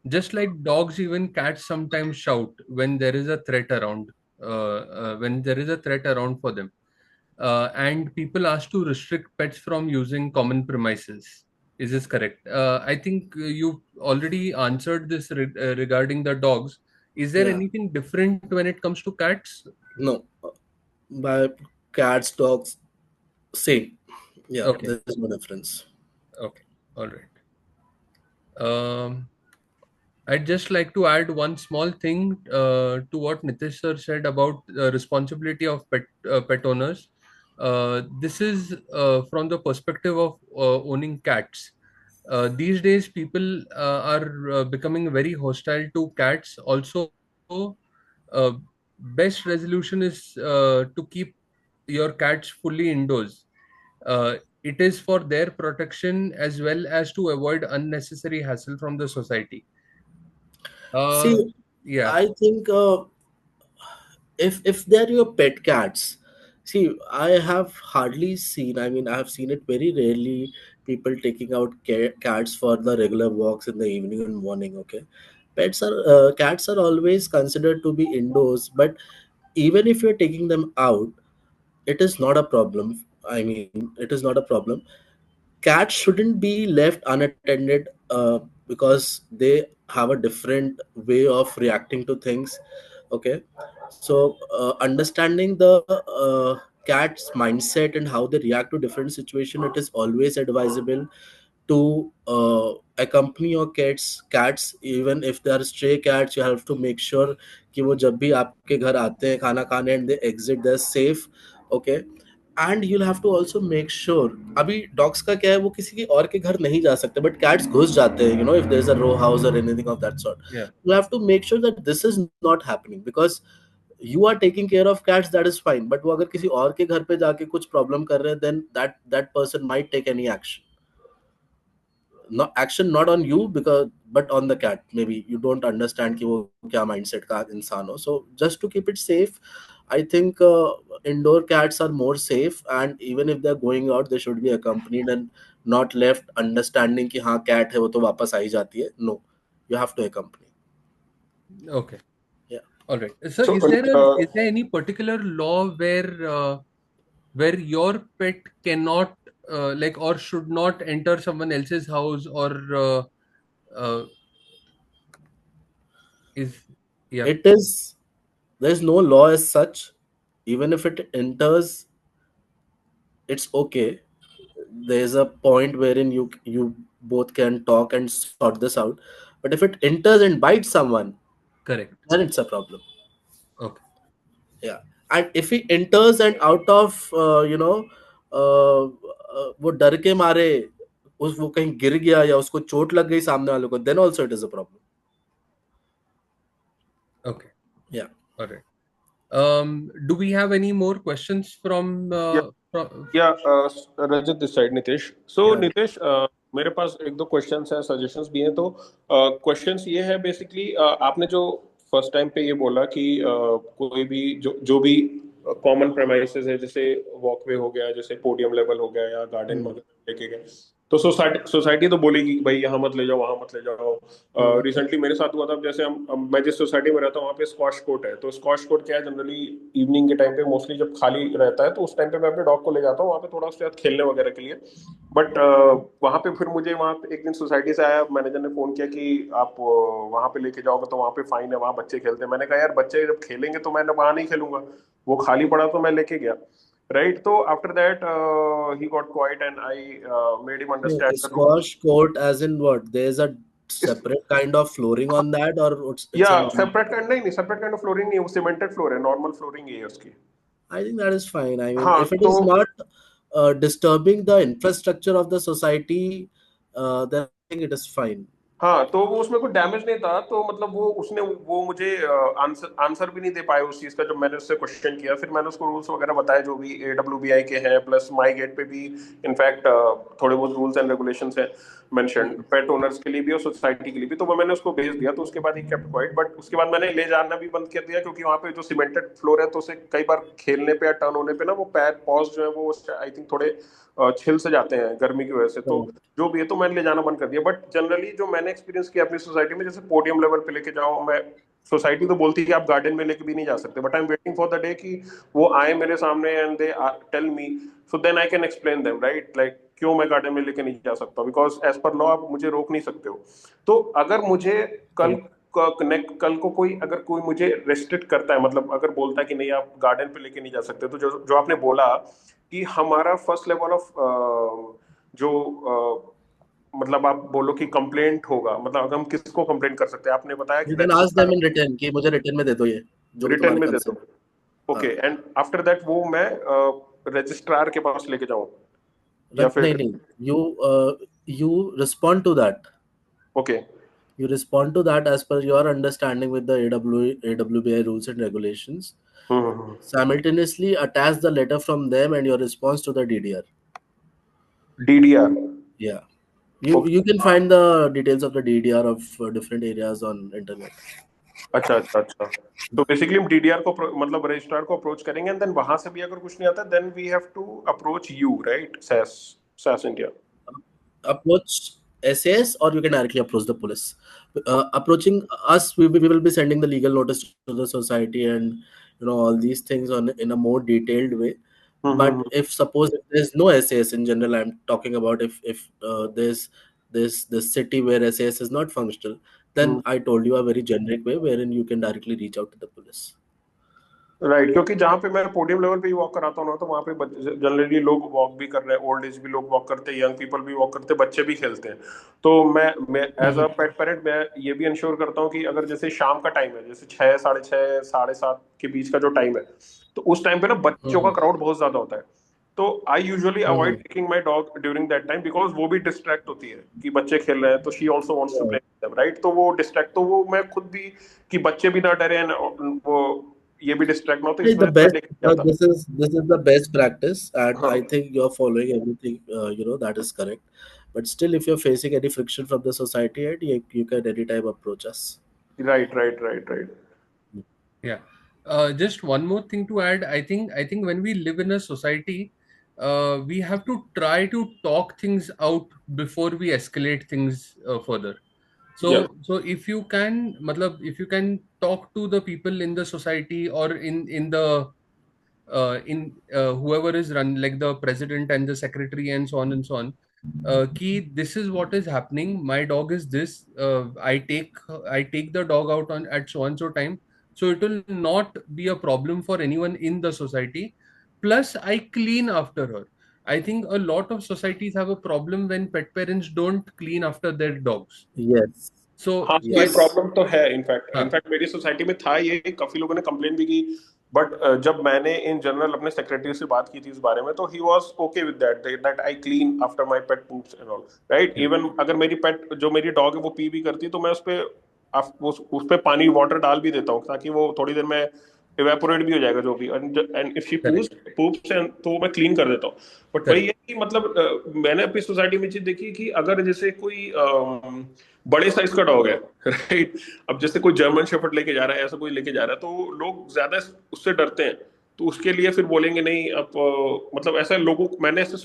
just like dogs, even cats sometimes shout when there is a threat around, when there is a threat around for them. And people ask to restrict pets from using common premises. Is this correct? I think you already answered this regarding the dogs. Is there Yeah. anything different when it comes to cats? No, by cats, dogs, same. Yeah, Okay. there's no difference. Okay. All right. I'd just like to add one small thing to what Nitish sir said about the responsibility of pet owners. This is from the perspective of owning cats. These days, people are becoming very hostile to cats. Also, uh, best resolution is to keep your cats fully indoors. It is for their protection as well as to avoid unnecessary hassle from the society. See, Yeah, I think if they're your pet cats, see, I have hardly seen. I mean, I have seen it very rarely. People taking out cats for the regular walks in the evening and morning. Okay, cats are always considered to be indoors, but even if you're taking them out, it is not a problem. I mean, it is not a problem. Cats shouldn't be left unattended because they have a different way of reacting to things. Okay, so understanding the cat's mindset and how they react to different situation, it is always advisable to accompany your cats even if they are stray cats. You have to make sure कि वो जब भी आपके घर आते हैं खाना खाने and they exit, they're safe. Okay, and you'll have to also make sure, अभी डॉग्स का क्या है, वो किसी के और के घर नहीं जा सकते, बट कैट्स घुस जाते हैं, you know, if there is a row house और anything of that sort. yeah, you have to make sure that this is not happening, because you are taking care of cats, that is fine, but वो अगर किसी और के घर पे जाके कुछ प्रॉब्लम कर रहे हैं, then that person might take any action, not action not on you because but on the cat, maybe you don't understand कि वो क्या mindset का इंसान हो. So just to keep it safe, I think indoor cats are more safe, and even if they're going out they should be accompanied and not left understanding कि हाँ cat है वो तो वापस आ ही जाती है. No, you have to accompany. okay, Yeah. all right. So, So, is there any particular law where your pet cannot like or should not enter someone else's house or is yeah It is, there's no law as such. Even if it enters, it's okay. There's a point wherein you both can talk and sort this out. But if it enters and bites someone, correct? then it's a problem. Okay, Yeah. And if he enters and out of वो डर के मारे वो कहीं गिर गया या उसको चोट लग गई सामने वाले को, then also it is a problem. okay, Yeah. all right. Do we have any more questions from या Rajat this side Nitesh. So Yeah. Nitesh, मेरे पास एक दो क्वेश्चंस हैं, सजेशंस भी हैं. तो क्वेश्चंस ये है बेसिकली, आपने जो फर्स्ट टाइम पे ये बोला कि कोई भी जो भी कॉमन प्रेमाइसेस है, जैसे वॉकवे हो गया, जैसे पोडियम लेवल हो गया या गार्डन में लेके गए, तो सोसाइटी तो बोलेगी कि भाई यहाँ मत ले जाओ, वहां मत ले जाओ। रिसेंटली मेरे साथ हुआ था, जैसे मैं जिस सोसाइटी में रहता हूँ वहाँ पे स्क्वाश कोर्ट है। तो स्क्वाश कोर्ट क्या है, जनरली इवनिंग के टाइम पे मोस्टली जब खाली रहता है तो उस टाइम पे मैं अपने डॉग को ले जाता हूँ वहाँ पे थोड़ा उसके साथ खेलने वगैरह के लिए। बट वहाँ पे फिर मुझे वहाँ पे एक दिन सोसाइटी से आया, मैनेजर ने फोन किया कि आप वहाँ पे लेके जाओगे तो वहाँ पे फाइन है, वहाँ बच्चे खेलते हैं। मैंने कहा यार बच्चे जब खेलेंगे तो मैं वहाँ नहीं खेलूंगा, वो खाली पड़ा तो मैं लेके गया, right? So after that, he got quiet, and I made him No, understand the rules. squash court as in what? There's a separate kind of flooring on that, or it's या a. सेपरेट काइंड नहीं, separate kind of flooring नहीं है, वो cemented floor है, normal flooring ही है उसकी। I think that is fine. I mean, हाँ if it तो is not disturbing the infrastructure of the society, then I think it is fine. हाँ तो वो उसमें कोई डैमेज नहीं था, तो मतलब वो मुझे आंसर भी नहीं दे पाए उस चीज का जब मैंने उससे क्वेश्चन किया। फिर मैंने उसको रूल्स वगैरह बताए जो भी AWBI के हैं, प्लस माई गेट पे भी इनफैक्ट थोड़े बहुत रूल्स एंड रेगुलेशंस हैं मेंशन पेट ओनर्स के लिए भी और सोसाइटी के लिए भी। तो वो मैंने उसको भेज दिया, तो उसके बाद ही केप्ट क्वाइट। बट उसके बाद मैंने ले जाना भी बंद कर दिया, क्योंकि वहाँ पे जो सीमेंटेड फ्लोर है तो उसे कई बार खेलने पे या टर्न होने पे ना वो पैर पॉज जो है वो आई थिंक थोड़े छिल से जाते हैं गर्मी की वजह से। तो जो भी है तो मैंने ले जाना बंद कर दिया। बट जनरली जो मैंने एक्सपीरियंस किया अपनी सोसाइटी में, जैसे पोडियम लेवल पे लेके जाओ, मैं सोसाइटी तो बोलती है कि आप गार्डन में लेके भी नहीं जा सकते, but I am waiting for the day कि वो आए मेरे सामने and they tell me, so then I can explain them, right? Like क्यों मैं गार्डन में लेके नहीं जा सकता, बिकॉज एज पर लॉ आप मुझे रोक नहीं सकते हो। तो अगर मुझे कल कल को अगर कोई मुझे रेस्ट्रिक्ट करता है, मतलब अगर बोलता है कि नहीं आप गार्डन पे लेके नहीं जा सकते, तो जो आपने बोला कि हमारा फर्स्ट लेवल ऑफ जो मतलब आप बोलो कि कंप्लेंट होगा, मतलब अगर हम किसको कंप्लेंट कर सकते हैं, आपने बताया कि You can ask them in return कि मुझे रिटर्न में दे दो ये जो भी रिटर्न तुम्हारे में दे दो। Concern. Okay, and after that वो मैं रजिस्ट्रार के पास लेके जाऊं या फिर? नहीं, you respond to that. Okay You respond to that as per your understanding with the AWBI rules and regulations. Simultaneously attach the letter from them and your response to the DDR. DDR, Yeah. You can find the details of the DDR of different areas on internet. अच्छा। तो basically हम DDR को मतलब registrar को approach करेंगे, and then वहां से भी अगर कुछ नहीं आता then we have to approach you, right? SAS India. Approach SAS or you can directly approach the police. Approaching us, we will be sending the legal notice to the society and all these things in a more detailed way. But if suppose if there's no SAS in general, I'm talking about if there's this city where SAS is not functional, then I told you a very generic way wherein you can directly reach out to the police. Right, क्योंकि जहाँ पे मैं podium level पे ही walk कराता हूँ ना, तो वहाँ पे जनरली लोग वॉक भी कर रहे हैं, ओल्ड एज भी लोग वॉक करते हैं, यंग पीपल भी वॉक करते हैं, बच्चे भी खेलते हैं। तो मैं एज अ पेट पेरेंट मैं ये भी इंश्योर करता हूँ कि अगर जैसे शाम का टाइम है, जैसे 6, 6:30, 7:30 के बीच का जो टाइम है, तो उस टाइम पे ना बच्चों का क्राउड बहुत ज्यादा होता है। तो I usually avoid taking my dog during that time, because वो भी डिस्ट्रैक्ट होती है कि बच्चे खेल रहे हैं, तो she also wants to play, right? तो वो डिस्ट्रैक्ट, तो वो मैं खुद भी कि बच्चे भी ना डरे, वो ये भी डिस्ट्रैक्ट ना हो, तो The इसमें best, जाता। this is the best practice, and हाँ I think you're following everything. That is correct. But still, if you're facing any friction from the society, you can anytime approach us. Right. Yeah. Just one more thing to add. I think when we live in a society, we have to try to talk things out before we escalate things further. Yeah. So if you can, if you can talk to the people in the society or in the whoever is run, like the president and the secretary and so on and so on, ki this is what is happening. My dog is this. I take the dog out on at so and so time, so it will not be a problem for anyone in the society. Plus, I clean after her. I think a lot of societies have a problem when pet parents don't clean after their dogs. Yes. So हाँ, ये problem तो है। In fact मेरी society में था ये, काफी लोगों ने कंप्लेन भी की, बट जब मैंने इन जनरल अपने सेक्रेटरी से बात की थी इस बारे में, तो he was okay with that I clean after my pet poops and all, right? Even अगर मेरी डॉग है वो पी भी करती है, तो मैं उस पे पानी वाटर डाल भी देता हूँ, ताकि वो थोड़ी देर में इवेपोरेट भी हो जाएगा जो भी, एंड इफ शी पूप्स तो मैं क्लीन कर देता हूँ। बट वही है कि मतलब मैंने अपनी सोसाइटी में चीज देखी कि अगर जैसे कोई बड़े साइज का डॉग है, राइट? अब जैसे कोई जर्मन शेफर्ड लेके जा रहा है, ऐसा कोई लेके जा रहा है, तो लोग ज्यादा उससे डरते हैं। तो उसके लिए फिर बोलेंगे नहीं अब मतलब ऐसा लोगों मैंने ऐसे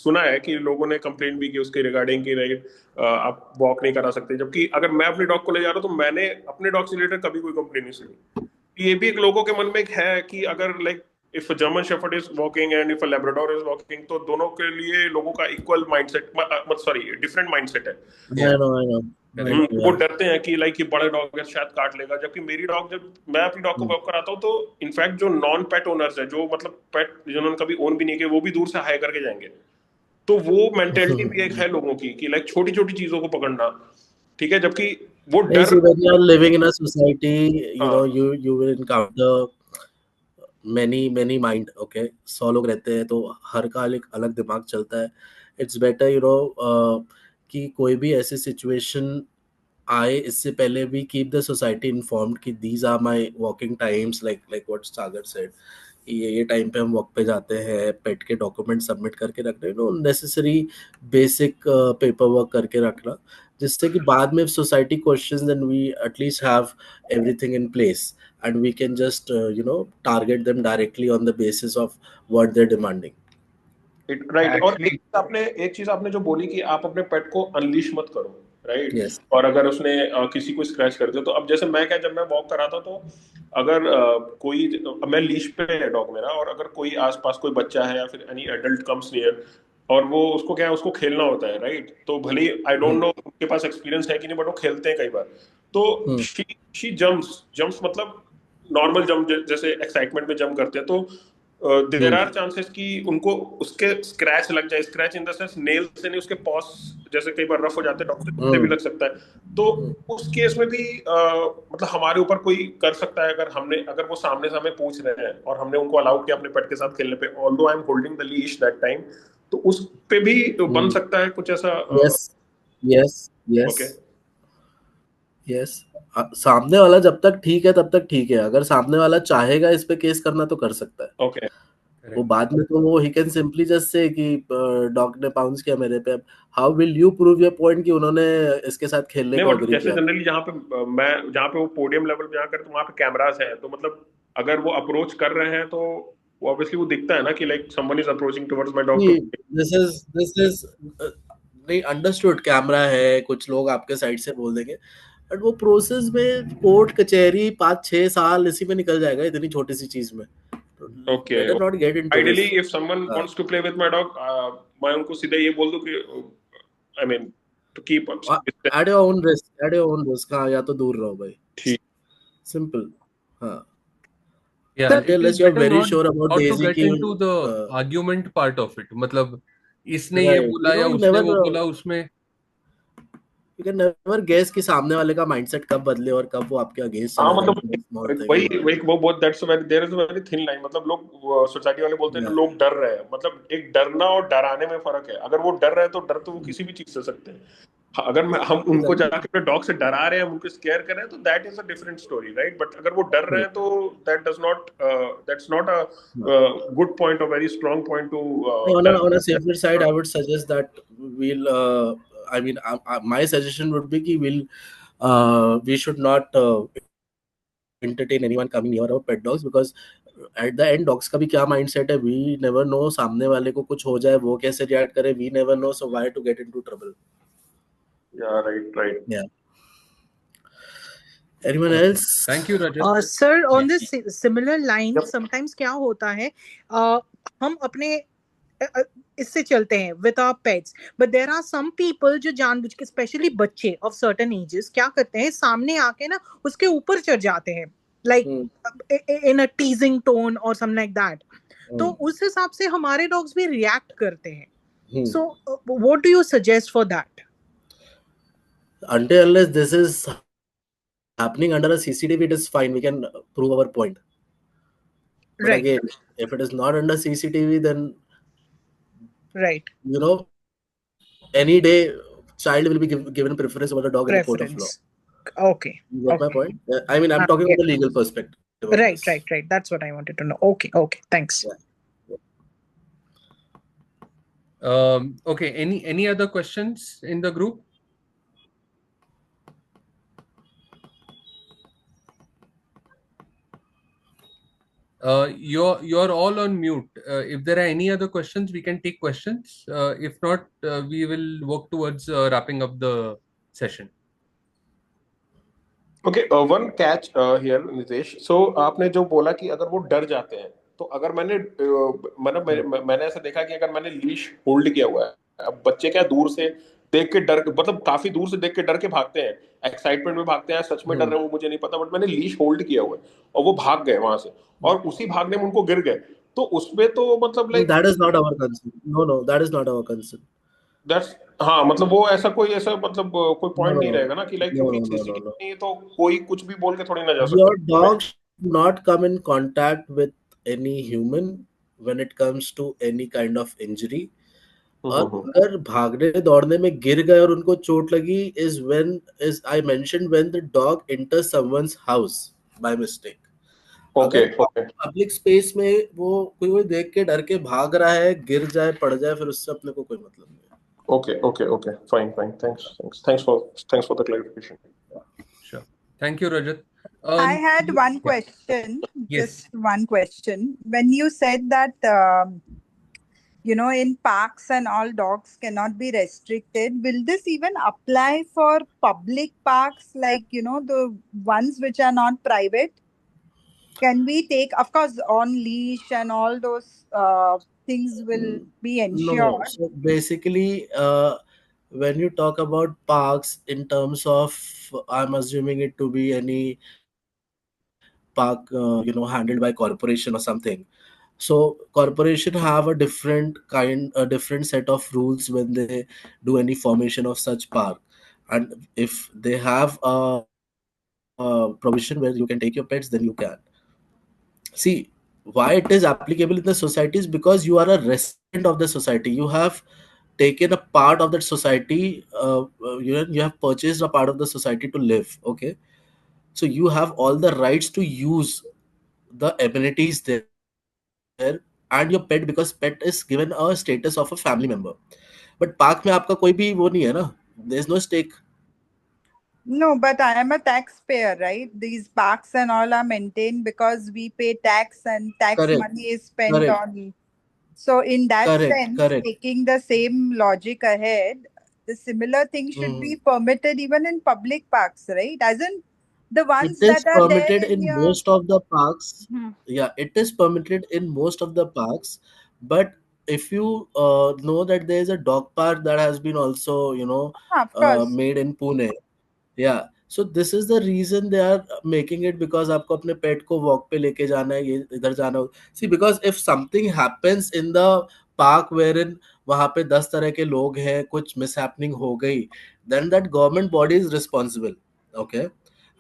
सुना है कि लोगों ने कंप्लेंट भी की उसके रिगार्डिंग कि राइट आप वॉक नहीं करा सकते, जबकि अगर मैं अपने डॉग को ले जा रहा हूँ तो मैंने अपने डॉग से रिलेटेड कभी कोई कंप्लेंट नहीं सुनी। ये भी एक लोगों के मन में एक है कि अगर like if a German shepherd is walking and if a Labrador is walking, तो दोनों के लिए लोगों का equal mindset, sorry different mindset है। I know, I know. वो Yeah. डरते हैं कि लाइक ये बड़ा डॉग है शायद काट लेगा, जबकि मेरी डॉग, जब मैं अपनी डॉग को वॉक कराता हूँ तो इनफैक्ट जो नॉन पेट ओनर्स है, जो मतलब पेट जिन्होंने कभी ओन भी नहीं किया, वो भी दूर से हाई करके जाएंगे। तो वो मेंटेलिटी भी एक है लोगों की कि लाइक छोटी छोटी चीजों को पकड़ना ठीक है, जबकि वो नहीं, डर। see, when you are living in a society, हाँ you will encounter many mind. Okay, 100 लोग रहते हैं तो हर का एक अलग दिमाग चलता है. It's better, कि कोई भी ऐसी सिचुएशन आए इससे पहले भी keep the society informed कि these are my walking times, like what Sagar said. ये टाइम पे हम वॉक पे जाते हैं, पेट के डॉक्यूमेंट सबमिट करके रख रहे हैं, नेसेसरी बेसिक पेपर वर्क करके रखना, जिससे कि बाद में society questions then we at least have everything in place and we can just target them directly on the basis of what they are demanding. Right. और Actually, एक चीज आपने जो बोली कि आप अपने पेट को अनलीश मत करो, राइट। यस. और अगर उसने किसी को स्क्रैच कर दिया, तो अब जैसे मैं क्या, जब मैं वॉक कराता तो अगर मैं लीश पे है डॉग मेरा, और अगर कोई आसपास कोई बच्चा है या फिर एनी एडल्ट कम्स नियर, और वो उसको क्या है, उसको खेलना होता है, राइट। तो भले आई डोंट नो उनके पास एक्सपीरियंस है कि नहीं, बट वो खेलते हैं कई बार। तो शी जम्प्स मतलब नॉर्मल जंप जैसे एक्साइटमेंट में जंप करते हैं, तो देयर आर चांसेस कि उनको उसके स्क्रैच लग जाए, scratch in the sense nail से नहीं, उसके पॉस जैसे कई बार रफ हो जाते हैं, डॉक्टर से भी लग सकता है। तो उस केस में भी मतलब हमारे ऊपर कोई कर सकता है, अगर वो सामने से हमें पूछ रहे हैं और हमने उनको अलाउ किया अपने पेट के साथ खेलने पे, although I am holding the leash that time, तो उस पे भी बन सकता है कुछ ऐसा। Yes yes okay yes yes. सामने वाला जब तक ठीक है तब तक ठीक है, अगर सामने वाला चाहेगा इस पे केस करना तो कर सकता है. ओके वो बाद में तो वो he can simply just say कि डॉग ने पाउंस किया मेरे पे. How will you prove your point कि उन्होंने इसके साथ खेलने नहीं, को बट अग्री जैसे किया था. जनरली जहाँ पे वो पोडियम लेवल पे जाकर, तो वहाँ पे कैमरास है, तो मतलब अगर वो अप्रोच कर रहे हैं तो वो ऑब्वियसली वो दिखता है ना कि like someone is approaching towards my dog too. This is नहीं अंडरस्टूड. कैमरा है, कुछ लोग आपके साइड से बोल देंगे, बट वो प्रोसेस में कोर्ट कचहरी 5-6 साल इसी में निकल जाएगा इतनी छोटी सी चीज में. Okay, better not get into ideally this. If someone wants to play with my dog, मैं उनको सीधे ये बोल दूं कि I mean to keep at your own risk, at your own risk. हाँ, या तो दूर रहो भाई. ठीक। सिंपल. हाँ. yeah, Until it is unless you're better very not sure about to Daisy get ki, into the argument part of it. मतलब इसने ये right, बोला या you उसने never वो बोला, उसमें you can never guess कि सामने वाले का mindset कब बदले और कब वो आपके अगेंस्ट हाँ चला जाए. मतलब Small thing. वही एक वो बहुत that's very there is a very thin line, मतलब लोग सोसाइटी वाले बोलते हैं ना, Yeah. लोग डर रहे हैं, मतलब एक डरना और डराने में फर्क है। अगर वो डर रहे हैं तो डर तो वो किसी भी चीज से सकते हैं। हाँ, अगर हम उनको Exactly. जाके अपने डॉग से डरा रहे हैं, हम उनको स्केयर कर रहे हैं, तो that is a different story, right. But अगर वो डर रहे हैं तो that's not a good point, a very strong point two On a safer side, I would suggest that we'll. I mean, my suggestion would be कि we should not entertain anyone coming near our pet dogs because at the end dogs का भी क्या mindset है, we never know. सामने वाले को कुछ हो जाए, वो कैसे react करे, we never know. So why to get into trouble? या right. Yeah. Anyone else? thank you Rajat. Sir, on this similar line, sometimes क्या होता है, हम अपने इससे चलते हैं with our pets, but there are some people जो जानबूझ के, स्पेशली बच्चे of certain ages, क्या करते हैं, सामने आके ना उसके ऊपर चढ़ जाते हैं, like in a teasing tone or something like that. तो उस हिसाब से हमारे dogs भी react करते हैं. So what do you suggest for that? Until unless this is happening under a CCTV, it is fine. We can prove our point. But Right. again, if it is not under CCTV, then right, any day child will be given preference over the dog in the court of law. Okay. You got my point? I mean, I'm talking from the legal perspective. Right. That's what I wanted to know. Okay. Thanks. Yeah. Okay. Any other questions in the group? You're all on mute. If there are any other questions, we can take questions. If not, we will work towards wrapping up the session. Okay, one catch here Nitesh. So आपने जो बोला कि अगर वो डर जाते हैं, तो अगर मतलब मैंने ऐसा देखा कि अगर मैंने लीश होल्ड किया हुआ है, अब बच्चे क्या दूर से देख के डर, मतलब काफी दूर से देख के डर के भागते हैं, एक्साइटमेंट में भागते हैं, सच में डर रहे हैं वो मुझे नहीं पता, बट मैंने लीश होल्ड किया हुआ है और वो भाग गए वहां से, और उसी भागने में उनको गिर गए, तो उसमें तो मतलब like That is not our concern. No, that is not our concern. That's, हाँ मतलब वो ऐसा कोई ऐसा मतलब कोई No, पॉइंट no, नहीं no, रहेगा ना कि लाइक no, क्योंकि no, no, no, CCTV no. नहीं है तो कोई कुछ भी बोल के थोड़ी ना जा Your सकता. dog should not come in contact with any human when it comes to any kind of injury. और अगर भागने दौड़ने में गिर गए और उनको चोट लगी is I mentioned when the dog enters someone's house by mistake. Okay अगर ओके पब्लिक स्पेस में वो कोई देख के डर के भाग रहा है, गिर जाए पड़ जाए, फिर उससे अपने को कोई मतलब नहीं है. Okay okay okay, fine fine, thanks for the clarification. Sure. Thank you, Rajat. I had one question, Yes. just one question. When you said that, in parks and all dogs cannot be restricted, will this even apply for public parks, like, the ones which are not private? Can we take, of course, on leash and all those things will be No. ensured? So basically, when you talk about parks in terms of, I'm assuming it to be any park, handled by corporation or something. So corporation have a different set of rules when they do any formation of such park, and if they have a provision where you can take your pets, then you can. See, why it is applicable in the society is because you are a resident of the society. You have taken a part of that society. You have purchased a part of the society to live. Okay, so you have all the rights to use the amenities there and your pet, because pet is given a status of a family member. But park में आपका कोई भी वो नहीं है ना. There is no stake. No, but I am a taxpayer, right? These parks and all are maintained because we pay tax, and tax Correct. money is spent Correct. on. So in that sense, Correct. taking the same logic ahead, the similar thing should be permitted even in public parks, right? As in the ones It is that are there permitted in in your. most of the parks. Hmm. Yeah, it is permitted in most of the parks. But if you know that there is a dog park that has been also, Of course. made in Pune. Yeah. So this is the reason they are making it, because आपको अपने pet को walk पे लेके जाना है, ये इधर जाना हो. See, because if something happens in the park wherein वहाँ पे 10 तरह के लोग हैं, कुछ mishappening हो गई, then that government body is responsible. Okay.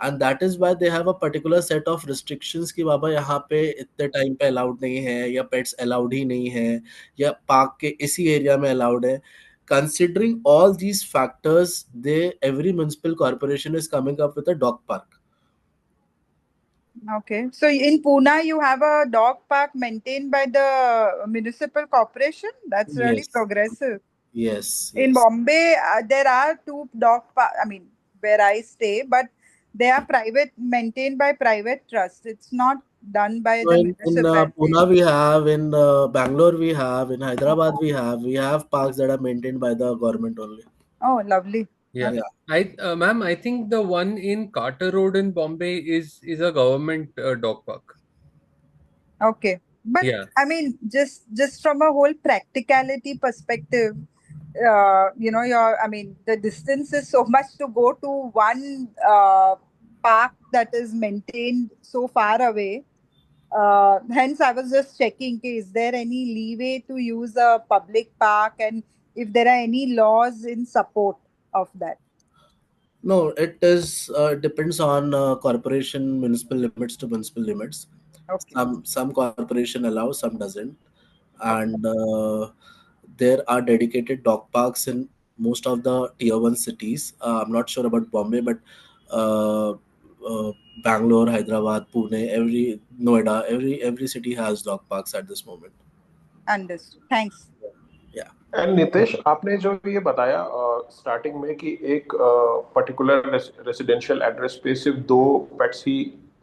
And that is why they have a particular set of restrictions कि बाबा यहाँ पे इतने टाइम पे अलाउड नहीं है, या पेट्स अलाउड ही नहीं है, या पार्क के इसी एरिया में अलाउड है. Considering all these factors, every municipal corporation is coming up with a dog park. Okay. So in Pune, you have a dog park maintained by the municipal corporation? That's really Yes. progressive. Yes. In Bombay, there are 2 dog parks, I mean, where I stay, but they are maintained by private trust. It's not done by So the in municipality. Pune we have, in Bangalore we have, in Hyderabad we have parks that are maintained by the government only. Oh, lovely. Yeah. Okay. Ma'am, I think the one in Carter Road in Bombay is a government dog park. Okay. But Yeah. I mean, just from a whole practicality perspective, the distance is so much to go to one park that is maintained so far away. Hence, I was just checking, is there any leeway to use a public park, and if there are any laws in support of that? No, it is depends on corporation municipal limits to municipal limits. Okay. Some corporation allow, some doesn't, and there are dedicated dog parks in most of the tier 1 cities. I'm not sure about Bombay, but uh, Bangalore, Hyderabad, Pune, Noida, every city has dog parks at this moment. Understood. Thanks. Yeah. And Nitesh, आपने जो ये बताया starting में कि एक particular residential address पे सिर्फ 2 pets ही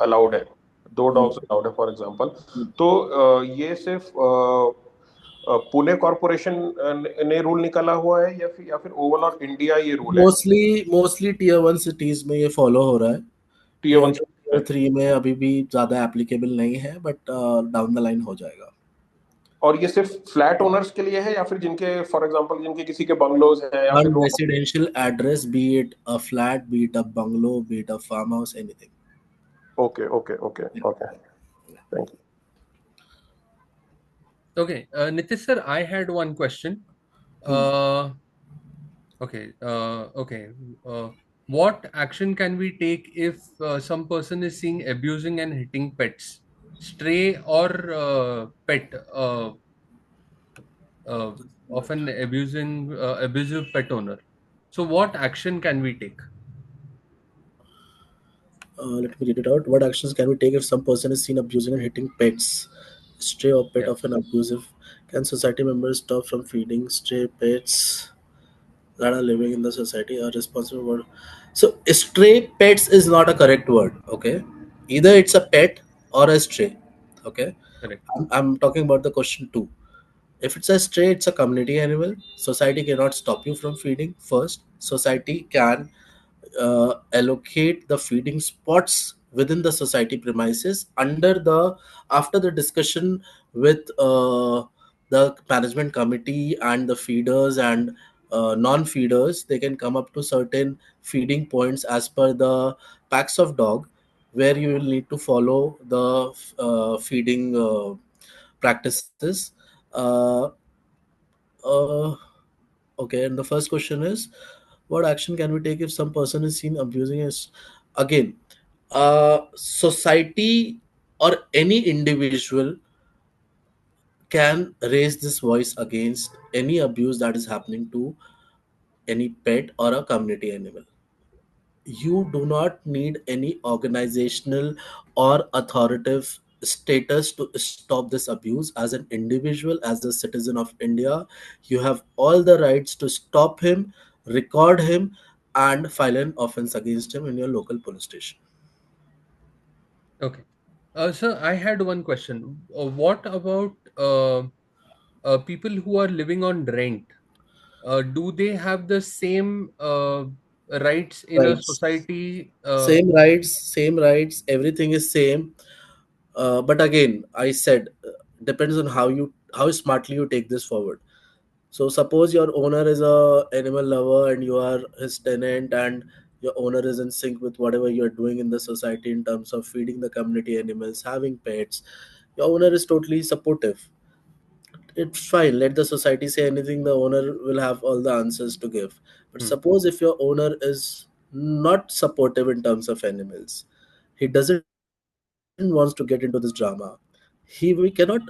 allowed है, 2 डॉग्स अलाउड है फॉर एग्जांपल। तो ये सिर्फ पुणे कॉरपोरेशन ने रूल निकाला हुआ है या फिर ओवरऑल इंडिया ये रूल है? मोस्टली टियर 1 सिटीज में ये फॉलो हो रहा है। टीयर 1 टियर 3 में अभी भी ज्यादा एप्लीकेबल नहीं है, बट डाउन द लाइन हो जाएगा। और ये सिर्फ फ्लैट ओनर्स के लिए है या फिर जिनके फॉर एग्जांपल जिनके किसी के बंगलोज हैं या फिर residential address, be it a flat, be it a bungalow, be it a farm house, anything. Okay thank you. Okay, Nitish sir, I had one question. Okay. What action can we take if some person is seeing abusing and hitting pets, stray or pet, often abusive pet owner? So, what action can we take? Let me read it out. What actions can we take if some person is seen abusing and hitting pets, stray or pet Yeah. often abusive? Can society members stop from feeding stray pets that are living in the society are responsible for? So stray pets is not a correct word. Okay, either it's a pet or a stray. Okay, Correct. I'm talking about the question 2. If it's a stray, it's a community animal. Society cannot stop you from feeding. First, society can allocate the feeding spots within the society premises after the discussion with the management committee and the feeders and non-feeders. They can come up to certain feeding points as per the packs of dog, where you will need to follow the feeding practices. uh, uh, okay, and the first question is, what action can we take if some person is seen abusing us? Again, society or any individual can raise this voice against any abuse that is happening to any pet or a community animal. You do not need any organizational or authoritative status to stop this abuse. As an individual, as a citizen of India, you have all the rights to stop him, record him, and file an offense against him in your local police station. Okay. Sir, I had one question. What about people who are living on rent? Do they have the same rights in a Rights. society? Same rights, everything is same. But again, I said, depends on how smartly you take this forward. So suppose your owner is a animal lover and you are his tenant, and your owner is in sync with whatever you're doing in the society in terms of feeding the community animals, having pets. Your owner is totally supportive. It's fine. Let the society say anything. The owner will have all the answers to give. But suppose if your owner is not supportive in terms of animals, he doesn't wants to get into this drama. We cannot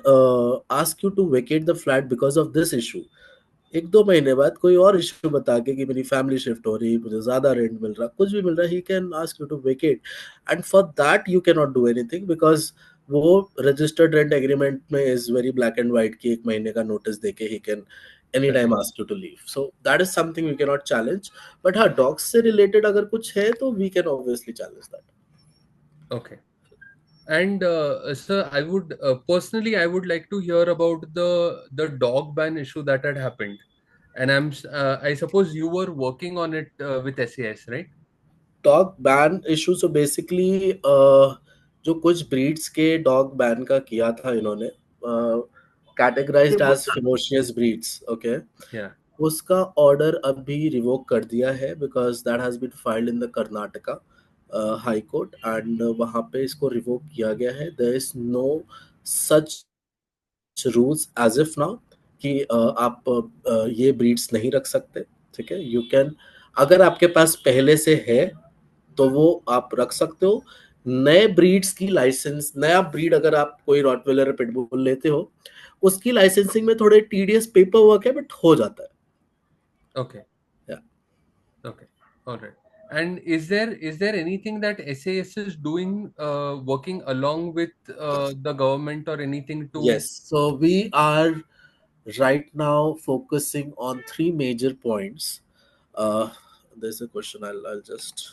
ask you to vacate the flat because of this issue. 1-2 महीने बाद कोई और issue बता के कि मेरी family shift हो रही, मुझे ज्यादा रेंट मिल रहा, कुछ भी मिल रहा, he can ask you to vacate, and for that you can not do anything, because वो रजिस्टर्ड रेंट एग्रीमेंट में is very black and white कि 1 महीने का नोटिस देके he can any time ask you to leave. So that is something we can not challenge. But हाँ, dogs से related अगर कुछ है तो we can obviously challenge that. Okay. And sir, I would personally, I would like to hear about the dog ban issue that had happened, and I suppose you were working on it with SAS, right? Dog ban issue, so basically जो कुछ breeds के dog ban का किया था इन्होंने, categorized as ferocious breeds. Okay, Yeah. उसका order अभी revoke कर दिया है because that has been filed in the Karnataka high court, and वहां पे इसको रिवोक किया गया है. There is no such rules as if now कि आप ये ब्रीड्स नहीं रख सकते. ठीक है, यू कैन, अगर आपके पास पहले से है तो वो आप रख सकते हो. नए ब्रीड्स की लाइसेंस, नया ब्रीड अगर आप कोई रॉटवेलर पिटबुल लेते हो, उसकी लाइसेंसिंग में थोड़े टीडियस पेपर वर्क है, बट हो जाता है. Okay. Yeah. Okay. All right. And is there anything that SAS is doing, working along with the government or anything to? Yes. So we are right now focusing on 3 major points. There's a question. I'll just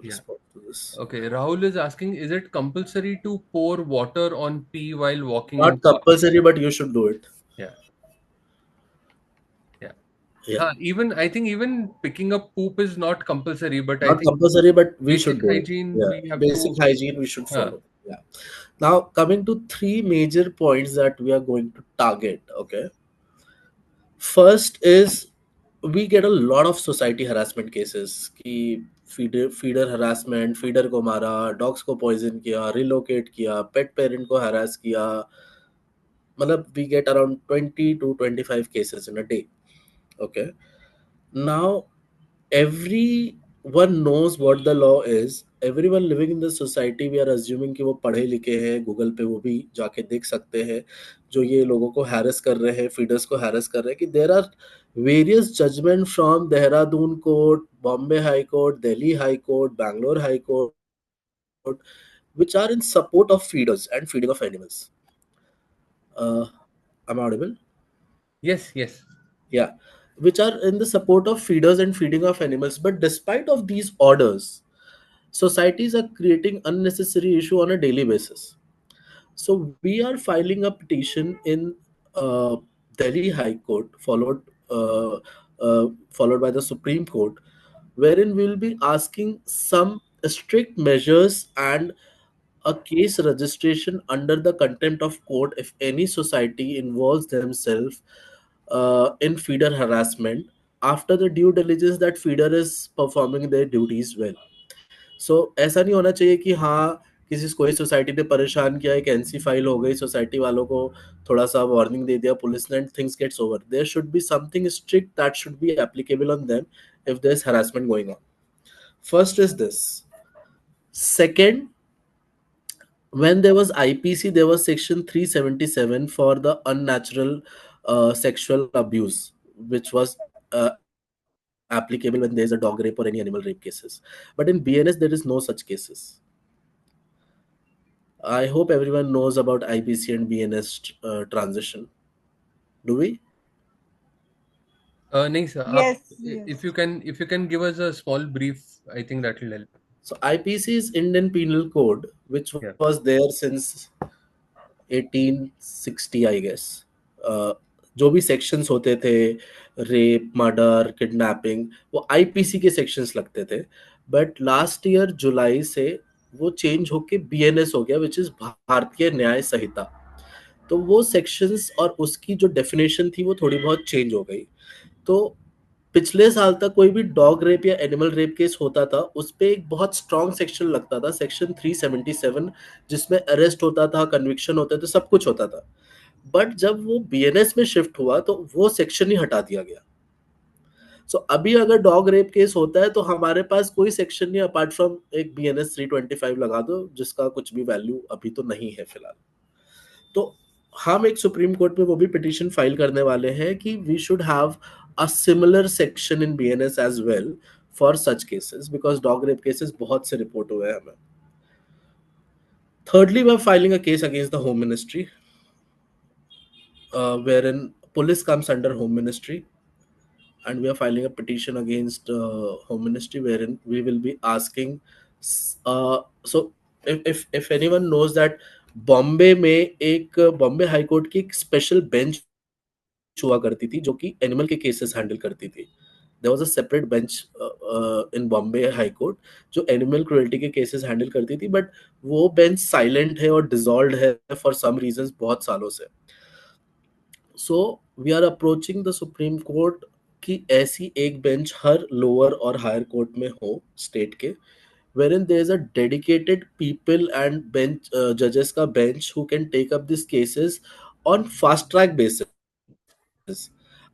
respond to this. Okay, Rahul is asking, is it compulsory to pour water on pee while walking Not in park? compulsory, but you should do it. Yeah. Yeah. Even I think even picking up poop is not compulsory, but I Not think compulsory, but we basic should do it. hygiene Yeah. we have Basic to. hygiene we should follow. Yeah. Now coming to three major points that we are going to target. Okay. First is we get a lot of society harassment cases कि feeder harassment, feeder को मारा, dogs को poison किया, relocate किया, पेट parent को harass किया. मतलब we get around 20 to 25 cases in a day. Okay. Now everyone knows what the law is. Everyone living in the society, we are assuming कि वो पढ़े लिखे हैं. गूगल पे वो भी जाके देख सकते हैं जो ये लोगों को हैरेस कर रहे हैं, फीडर्स को हैरेस कर रहे हैं, कि there are various judgment from Dehradun court, Bombay high court, Delhi high court, Bangalore high court, which are in support of feeders and feeding of animals. Am I audible? Yes. Yeah, which are in the support of feeders and feeding of animals. But despite of these orders, societies are creating unnecessary issue on a daily basis. So we are filing a petition in uh, Delhi High Court, followed by the Supreme Court, wherein we will be asking some strict measures and a case registration under the contempt of court if any society involves themselves in feeder harassment after the due diligence that feeder is performing their duties well. So ऐसा नहीं होना चाहिए कि हाँ किसी कोई society ने परेशान किया, एक एनसी फाइल हो गई, सोसाइटी वालों को थोड़ा सा वार्निंग दे दिया पुलिस ने, and things gets over. There should be something strict that should be applicable on them if there is harassment going on. First is this. Second, when there was IPC, there was section 377 for the unnatural sexual abuse, which was applicable when there is a dog rape or any animal rape cases. But in BNS, there is no such cases. I hope everyone knows about IPC and BNS transition. Do we? नहीं sir. Yes, If you can give us a small brief, I think that will help. So IPC is Indian Penal Code, which was there since 1860, I guess. जो भी sections होते थे, rape, murder, kidnapping, वो IPC के sections लगते थे. But last year जुलाई से वो चेंज होके बीएनएस हो गया, विच इज भारतीय न्याय संहिता. तो वो सेक्शंस और उसकी जो डेफिनेशन थी वो थोड़ी बहुत चेंज हो गई. तो पिछले साल तक कोई भी डॉग रेप या एनिमल रेप केस होता था, उस पे एक बहुत स्ट्रॉन्ग सेक्शन लगता था, सेक्शन 377, जिसमें अरेस्ट होता था, कन्विक्शन होते थे, सब कुछ होता था. बट जब वो बीएनएस में शिफ्ट हुआ तो वो सेक्शन ही हटा दिया गया. सो अभी अगर डॉग रेप केस होता है तो हमारे पास कोई सेक्शन नहीं अपार्ट फ्रॉम एक बीएनएस 325 लगा दो, जिसका कुछ भी वैल्यू अभी तो नहीं है फिलहाल. तो हम एक सुप्रीम कोर्ट में वो भी पिटीशन फाइल करने वाले हैं कि we should have a similar section in BNS as well for such cases, because dog rape cases बहुत से report हुए हैं हमें. Thirdly, we are filing a case against the Home Ministry, wherein police comes under Home Ministry, and we are filing a petition against Home Ministry, wherein we will be asking. So if anyone knows that Bombay में एक Bombay high court की एक special bench हुआ करती थी जो कि animal के केसेस हैंडल करती थी. There was a separate bench in Bombay high court जो एनिमल क्रुएल्टी के केसेस हैंडल करती थी, बट वो बेंच साइलेंट है और डिसॉल्व्ड है फॉर सम रीजंस बहुत सालों से. So we are approaching the supreme court कि ऐसी एक बेंच हर लोअर और हायर कोर्ट में हो स्टेट के, wherein there is a dedicated people and bench judges का bench who can take up these cases on fast track basis.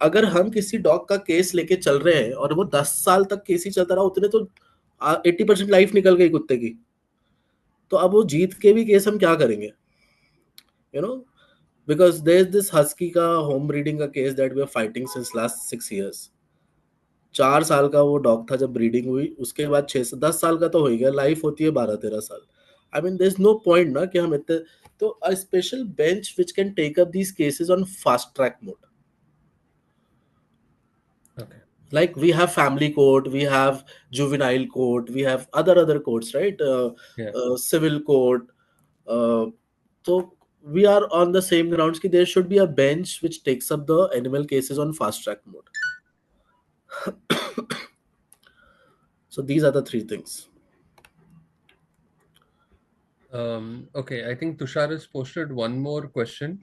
अगर हम किसी डॉग का केस लेके चल रहे हैं और वो 10 साल तक केस ही चलता रहा, उतने तो 80% लाइफ निकल गई कुत्ते की, तो अब वो जीत के भी केस हम क्या करेंगे, you know. Because there is this husky का होम ब्रीडिंग का case that we are fighting since last 6 years. 4 साल का वो डॉग था जब ब्रीडिंग हुई, उसके बाद 6 से 10 साल का तो हो ही गया, लाइफ होती है 12-13 साल. I mean there is no point ना कि हम इतने. तो a special bench which can take up these cases on fast track mode. Okay. Like we have family court, we have juvenile court, we have other courts, right? Yeah. Civil court. So we are on the same grounds ki there should be a bench which takes up the animal cases on fast track mode. So these are the three things. Okay, I think Tushar has posted one more question.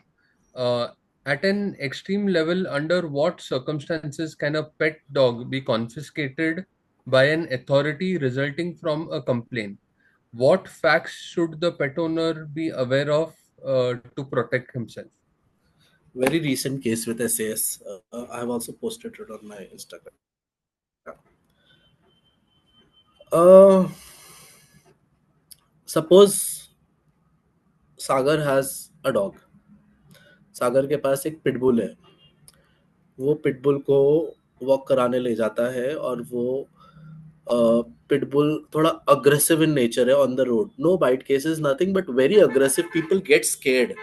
At an extreme level, under what circumstances can a pet dog be confiscated by an authority resulting from a complaint? What facts should the pet owner be aware of to protect himself? Very recent case with SAS. I have also posted it on my Instagram. Uh, Suppose Sagar has a dog. Sagar के पास एक pitbull है. वो pitbull को walk कराने ले जाता है और वो पिटबुल थोड़ा अग्रेसिव इन नेचर है on the road. No bite cases nothing but very aggressive. People get scared.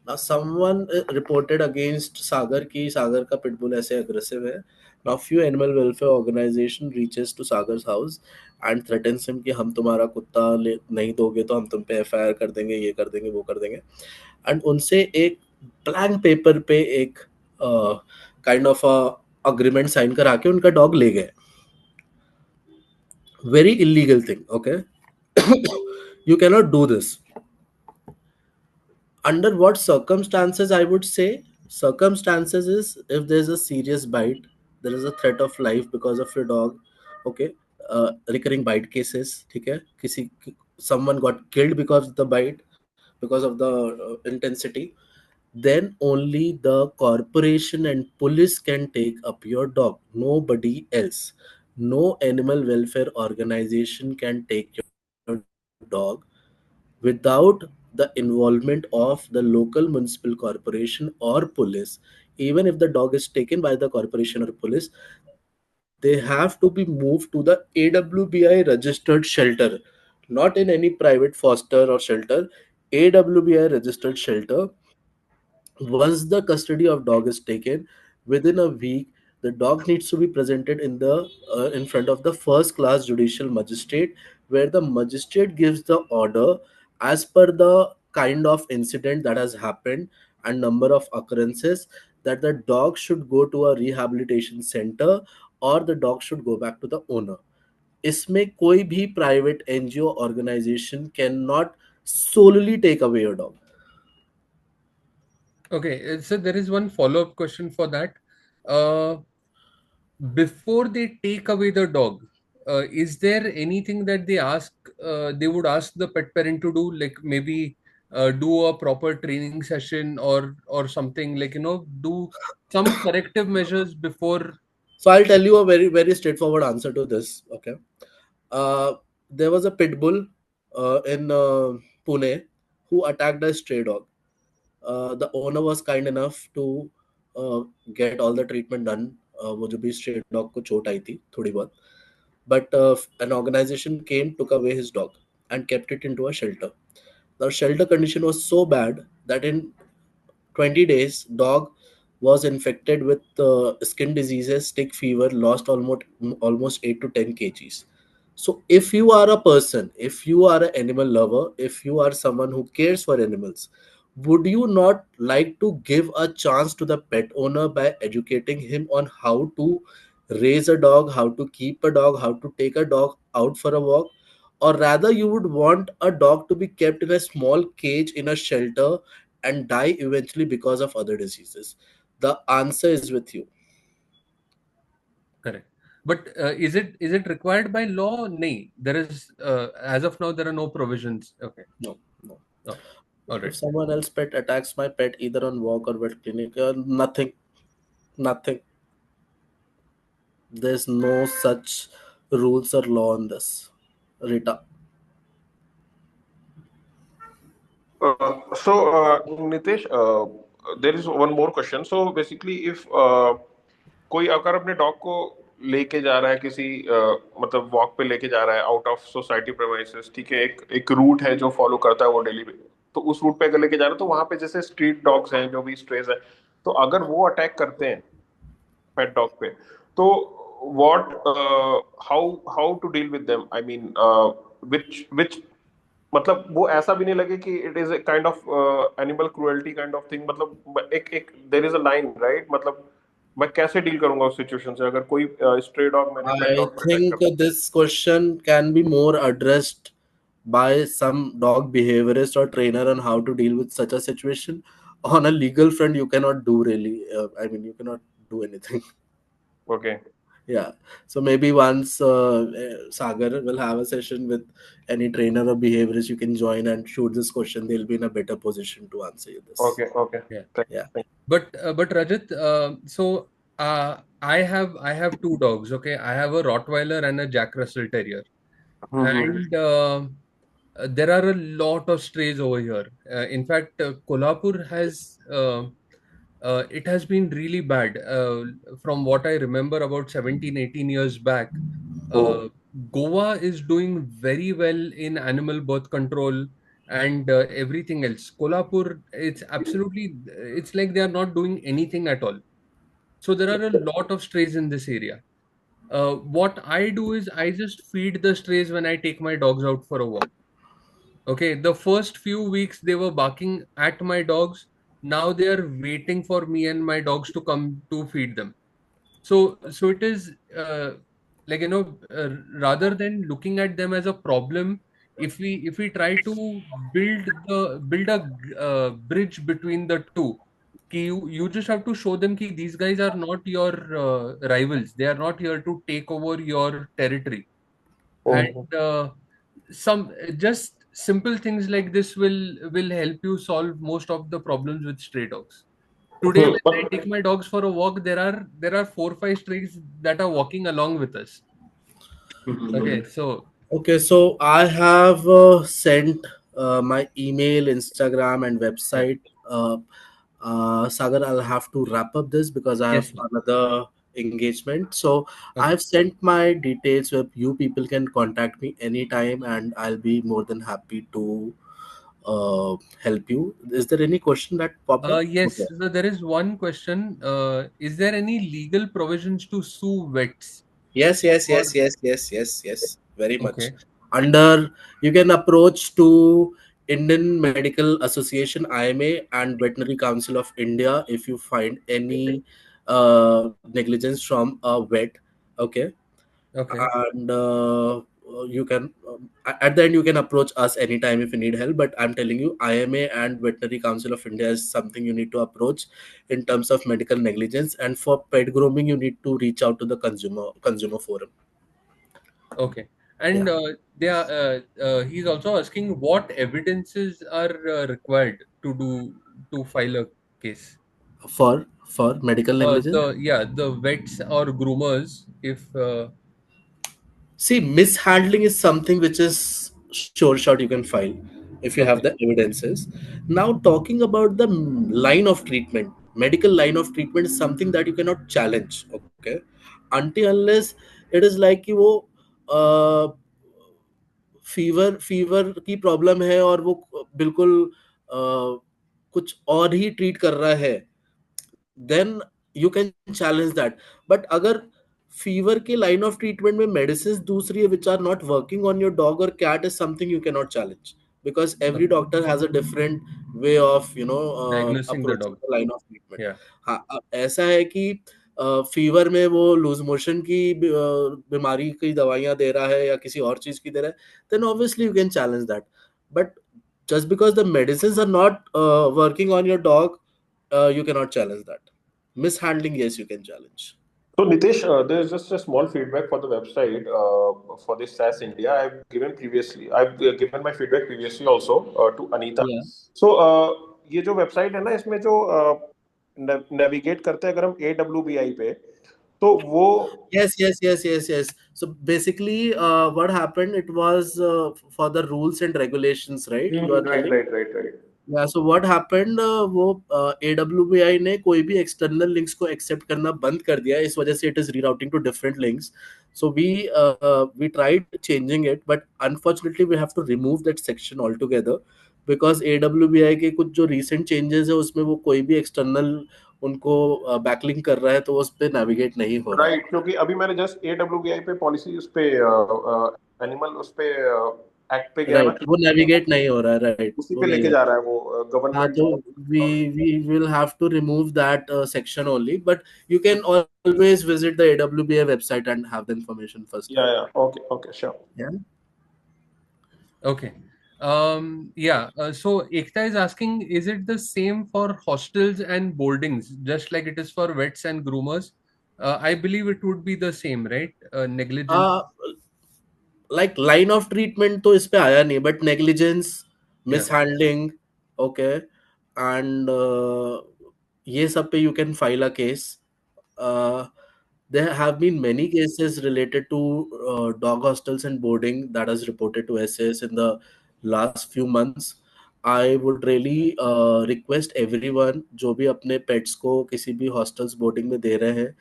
Now someone reported against Sagar ki Sagar का pitbull ऐसे aggressive है. Now few animal welfare organization reaches to Sagar's house and threatens him कि हम तुम्हारा कुत्ता नहीं दोगे तो हम तुम पे FIR कर देंगे, ये कर देंगे, वो कर देंगे. And उनसे एक blank paper पे एक kind of a agreement sign करा के उनका dog ले गए. Very illegal thing, okay? You cannot do this. Under what circumstances? I would say circumstances is if there's a serious bite, there is a threat of life because of your dog, okay? Recurring bite cases, ठीक है? Someone got killed because of the bite, because of the intensity, then only the corporation and police can take up your dog. Nobody else. No animal welfare organization can take your dog without the involvement of the local municipal corporation or police. Even if the dog is taken by the corporation or police, they have to be moved to the AWBI registered shelter, not in any private foster or shelter. AWBI registered shelter. Once the custody of dog is taken, within a week the dog needs to be presented in front of the first class judicial magistrate, where the magistrate gives the order as per the kind of incident that has happened and number of occurrences, that the dog should go to a rehabilitation center or the dog should go back to the owner. इसमें कोई भी private NGO organization can not solely take away your dog. Okay, so there is one follow-up question for that. Before they take away the dog, is there anything that they would ask the pet parent to do, like maybe do a proper training session or something, like, do some corrective measures before? So I'll tell you a very, very straightforward answer to this. Okay. There was a pit bull in Pune who attacked a stray dog. The owner was kind enough to get all the treatment done. वो जो भी stray dog को चोट आई थी थोड़ी बहुत. But an organization came, took away his dog and kept it into a shelter. The shelter condition was so bad that in 20 days, dog was infected with skin diseases, tick fever, lost almost 8 to 10 kgs. So if you are a person, if you are an animal lover, if you are someone who cares for animals, would you not like to give a chance to the pet owner by educating him on how to raise a dog, how to keep a dog, how to take a dog out for a walk? Or rather, you would want a dog to be kept in a small cage in a shelter and die eventually because of other diseases? The answer is with you. Correct. But is it required by law? No. There is as of now there are no provisions. Okay. No. Oh, all right. If someone else pet attacks my pet either on walk or vet clinic, nothing. There's no such rules or law on this, Rita. Nitesh, there is one more question. So basically, if कोई अगर अपने dog को लेके जा रहा है किसी मतलब वॉक पे लेके जा रहा है आउट ऑफ सोसाइटी प्रेमाइसेस, ठीक है, एक रूट है जो फॉलो करता है वो डेली, तो उस रूट पे अगर लेके जा रहा है तो वहां पे जैसे स्ट्रीट डॉग्स हैं जो भी स्ट्रेज है, तो अगर वो अटैक करते हैं पेट डॉग पे, तो what how to deal with them? I mean, which मतलब वो ऐसा भी नहीं लगे कि it is a kind of animal cruelty kind of thing, मतलब एक there is a line, right? मतलब मैं कैसे डील करूंगा उस सिचुएशन से अगर कोई स्ट्रे डॉग मेरे पेट I डॉग पे अटैक think करता this question can be more addressed by some dog behaviorist or trainer on how to deal with such a situation. On a legal front, you cannot do really. I mean, you cannot do anything. है? Okay. Yeah. So maybe once Sagar will have a session with any trainer or behaviorist, you can join and shoot this question. They'll be in a better position to answer you this. Okay. Okay. Yeah. Yeah. But Rajat, so I have two dogs. Okay, I have a Rottweiler and a Jack Russell Terrier, and there are a lot of strays over here. In fact, Kolhapur has it has been really bad. From what I remember, about 17, 18 years back, Oh. Goa is doing very well in animal birth control and everything else. Kolhapur, it's like they are not doing anything at all. So there are a lot of strays in this area. What I do is I just feed the strays when I take my dogs out for a walk. Okay, the first few weeks they were barking at my dogs. Now they are waiting for me and my dogs to come to feed them. So it is like rather than looking at them as a problem, if we try to build a bridge between the two, you just have to show them that these guys are not your rivals. They are not here to take over your territory, Oh. and some just simple things like this will help you solve most of the problems with stray dogs. Today, when I take my dogs for a walk, there are 4 5 strays that are walking along with us. Okay, so Okay, so I have sent my email, Instagram, and website. Sagar, I'll have to wrap up this because I yes, have another engagement. So okay, I've sent my details where you people can contact me anytime, and I'll be more than happy to help you. Is there any question that popped up? yes. Okay. So there is one question. Is there any legal provisions to sue vets? Yes, yes, Or yes, yes, yes, yes, yes. Very much. okay, Under you can approach to Indian Medical Association IMA and Veterinary Council of India if you find any negligence from a vet. Okay, okay, and you can at the end you can approach us anytime if you need help. But I'm telling you, IMA and Veterinary Council of India is something you need to approach in terms of medical negligence. And for pet grooming, you need to reach out to the consumer forum. okay. Yeah. And he's also asking what evidences are required to file a case. For medical negligence. The vets or groomers, if See, mishandling is something which is sure shot you can file if you have okay, the evidences. Now, talking about the line of treatment, medical line of treatment is something that you cannot challenge. Okay, until unless it is like कि वो fever की problem है और वो बिल्कुल कुछ और ही treat कर रहा है, then you can challenge that. But अगर फीवर के लाइन ऑफ ट्रीटमेंट में मेडिसिन दूसरी है which are not working on your dog और cat, is something you can not challenge because every okay, doctor has a different way of diagnosing the approaching dog. The line of treatment. Yeah, हाँ, अब ऐसा है कि fever में वो loose motion की बीमारी की दवाइयां दे रहा है या किसी और चीज की दे रहा है, then obviously you can challenge that. But just because the medicines are not working on your dog, you cannot challenge that. Mishandling, yes, you can challenge. So Nitesh, there's just a small feedback for the website for this SAS India. I've given my feedback previously also to Anita. Yeah. So ये जो website है ना, इसमें जो navigate करते हैं अगर हम AWBI पे, तो वो Yes. So basically, what happened? It was for the rules and regulations, right? You are telling. right. Yeah, so what happened? वो AWBI ने कोई भी external links को accept करना बंद कर दिया. इस वजह से it is rerouting to different links. So we tried changing it, but unfortunately we have to remove that section altogether because AWBI के कुछ जो recent changes है उसमें वो कोई भी external उनको बैकलिंक कर रहा है तो उस पे नेविगेट नहीं हो रहा है। राइट, क्योंकि अभी मैंने जस्ट AWBI पे पॉलिसी उस पे एनिमल उस पे एक्ट पे गया ना, राइट, वो नेविगेट नहीं हो रहा है, राइट, उसी वो पे नहीं लेके हो जा रहा रहा है वो है। हाँ, गवर्नमेंट तो जो। we will have to remove that section only, but you can always visit the AWBA website and have the information first hand. या okay okay sure. Yeah. Okay. Yeah. So Ekta is asking, is it the same for hostels and boardings, just like it is for vets and groomers? I believe it would be the same, right? Negligence. Like line of treatment तो इस पे आया नहीं, but negligence, Yeah. mishandling, okay, and ये सब पे you can file a case. Uh, there have been many cases related to dog hostels and boarding that has reported to SAS in the last few months. I would really request everyone जो भी अपने pets को किसी भी hostels boarding में दे रहे हैं,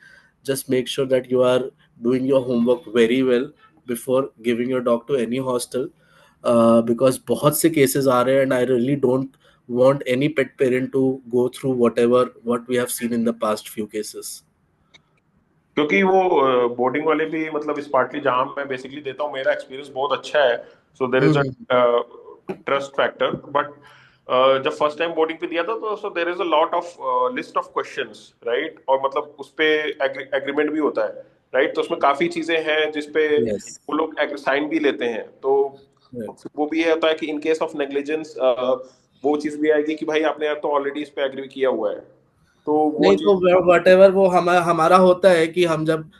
just make sure that you are doing your homework very well before giving your dog to any hostel, because बहुत से cases आ रहे हैं and I really don't want any pet parent to go through what we have seen in the past few cases. क्योंकि वो boarding वाले भी मतलब smartly जहां मैं बेसिकली देता हूँ, मेरा एक्सपीरियंस बहुत अच्छा है, so there is a trust factor. But जब फर्स्ट टाइम बोर्डिंग पे दिया था तो so there is a lot of list of questions, right, और मतलब उस पे एग्रीमेंट भी होता है, राइट, तो उसमें काफी चीजें हैं जिसपे Yes. वो लोग साइन भी लेते हैं, तो Right. वो भी ये होता है कि इन केस ऑफ नेग्लिजेंस वो चीज भी आएगी कि भाई आपने यार तो ऑलरेडी इस पे एग्री किया हुआ है, तो वो नहीं चीज। तो वटेवर वो हमारा होता है कि हम जब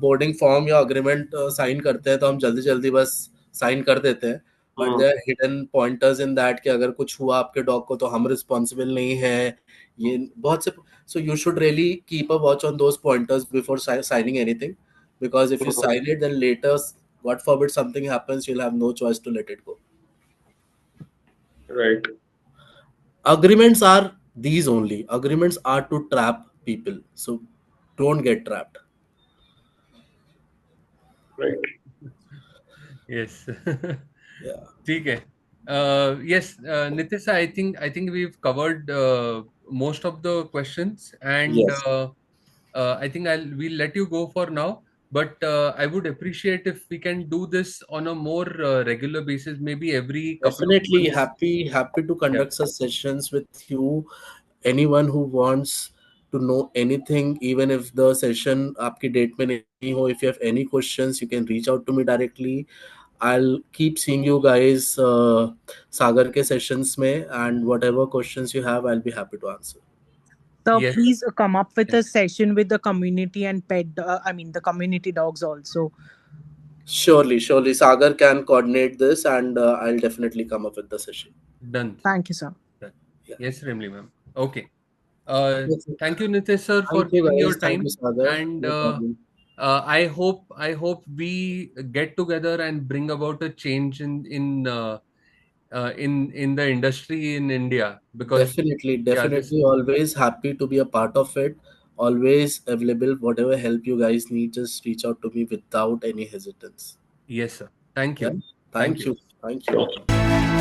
बोर्डिंग फॉर्म या अग्रीमेंट साइन करते हैं तो हम जल्दी जल्दी बस साइन कर देते हैं, but there are hidden pointers in that कि अगर कुछ हुआ आपके डॉग को तो हम रिस्पॉन्सिबल नहीं है, ये बहुत से, so you should really keep a watch on those pointers before signing anything, because if you sign it then later what forbid something happens you will have no choice to let it go. Right, Agreements are these only. Agreements are to trap people, so don't get trapped. Right. Yes. Yeah. ठीक है. Yes, Nitish, I think we've covered most of the questions, and Yes. I think we'll let you go for now. But I would appreciate if we can do this on a more regular basis, maybe every couple of Definitely months. happy to Yeah. conduct such sessions with you. Anyone who wants to know anything, even if the session आपकी date में नहीं हो, if you have any questions, you can reach out to me directly. I'll keep seeing you guys Sagar के sessions में, and whatever questions you have, I'll be happy to answer. So Yes. please come up with Yes. a session with the community and the community dogs also. Surely, Sagar can coordinate this, and I'll definitely come up with the session. Done. Thank you, sir. Done. Yeah. Yes, Remli ma'am. Okay. Yes, sir. Thank you, Nitish sir, for Thank you, giving your guys. Thank time. you, Sagar. And No problem. I hope we get together and bring about a change in the industry in India, because Definitely, yeah, this always happy to be a part of it. Always available. Whatever help you guys need, just reach out to me without any hesitance. yes sir. Thank Yeah. you. Thank Thank you. you. Thank you.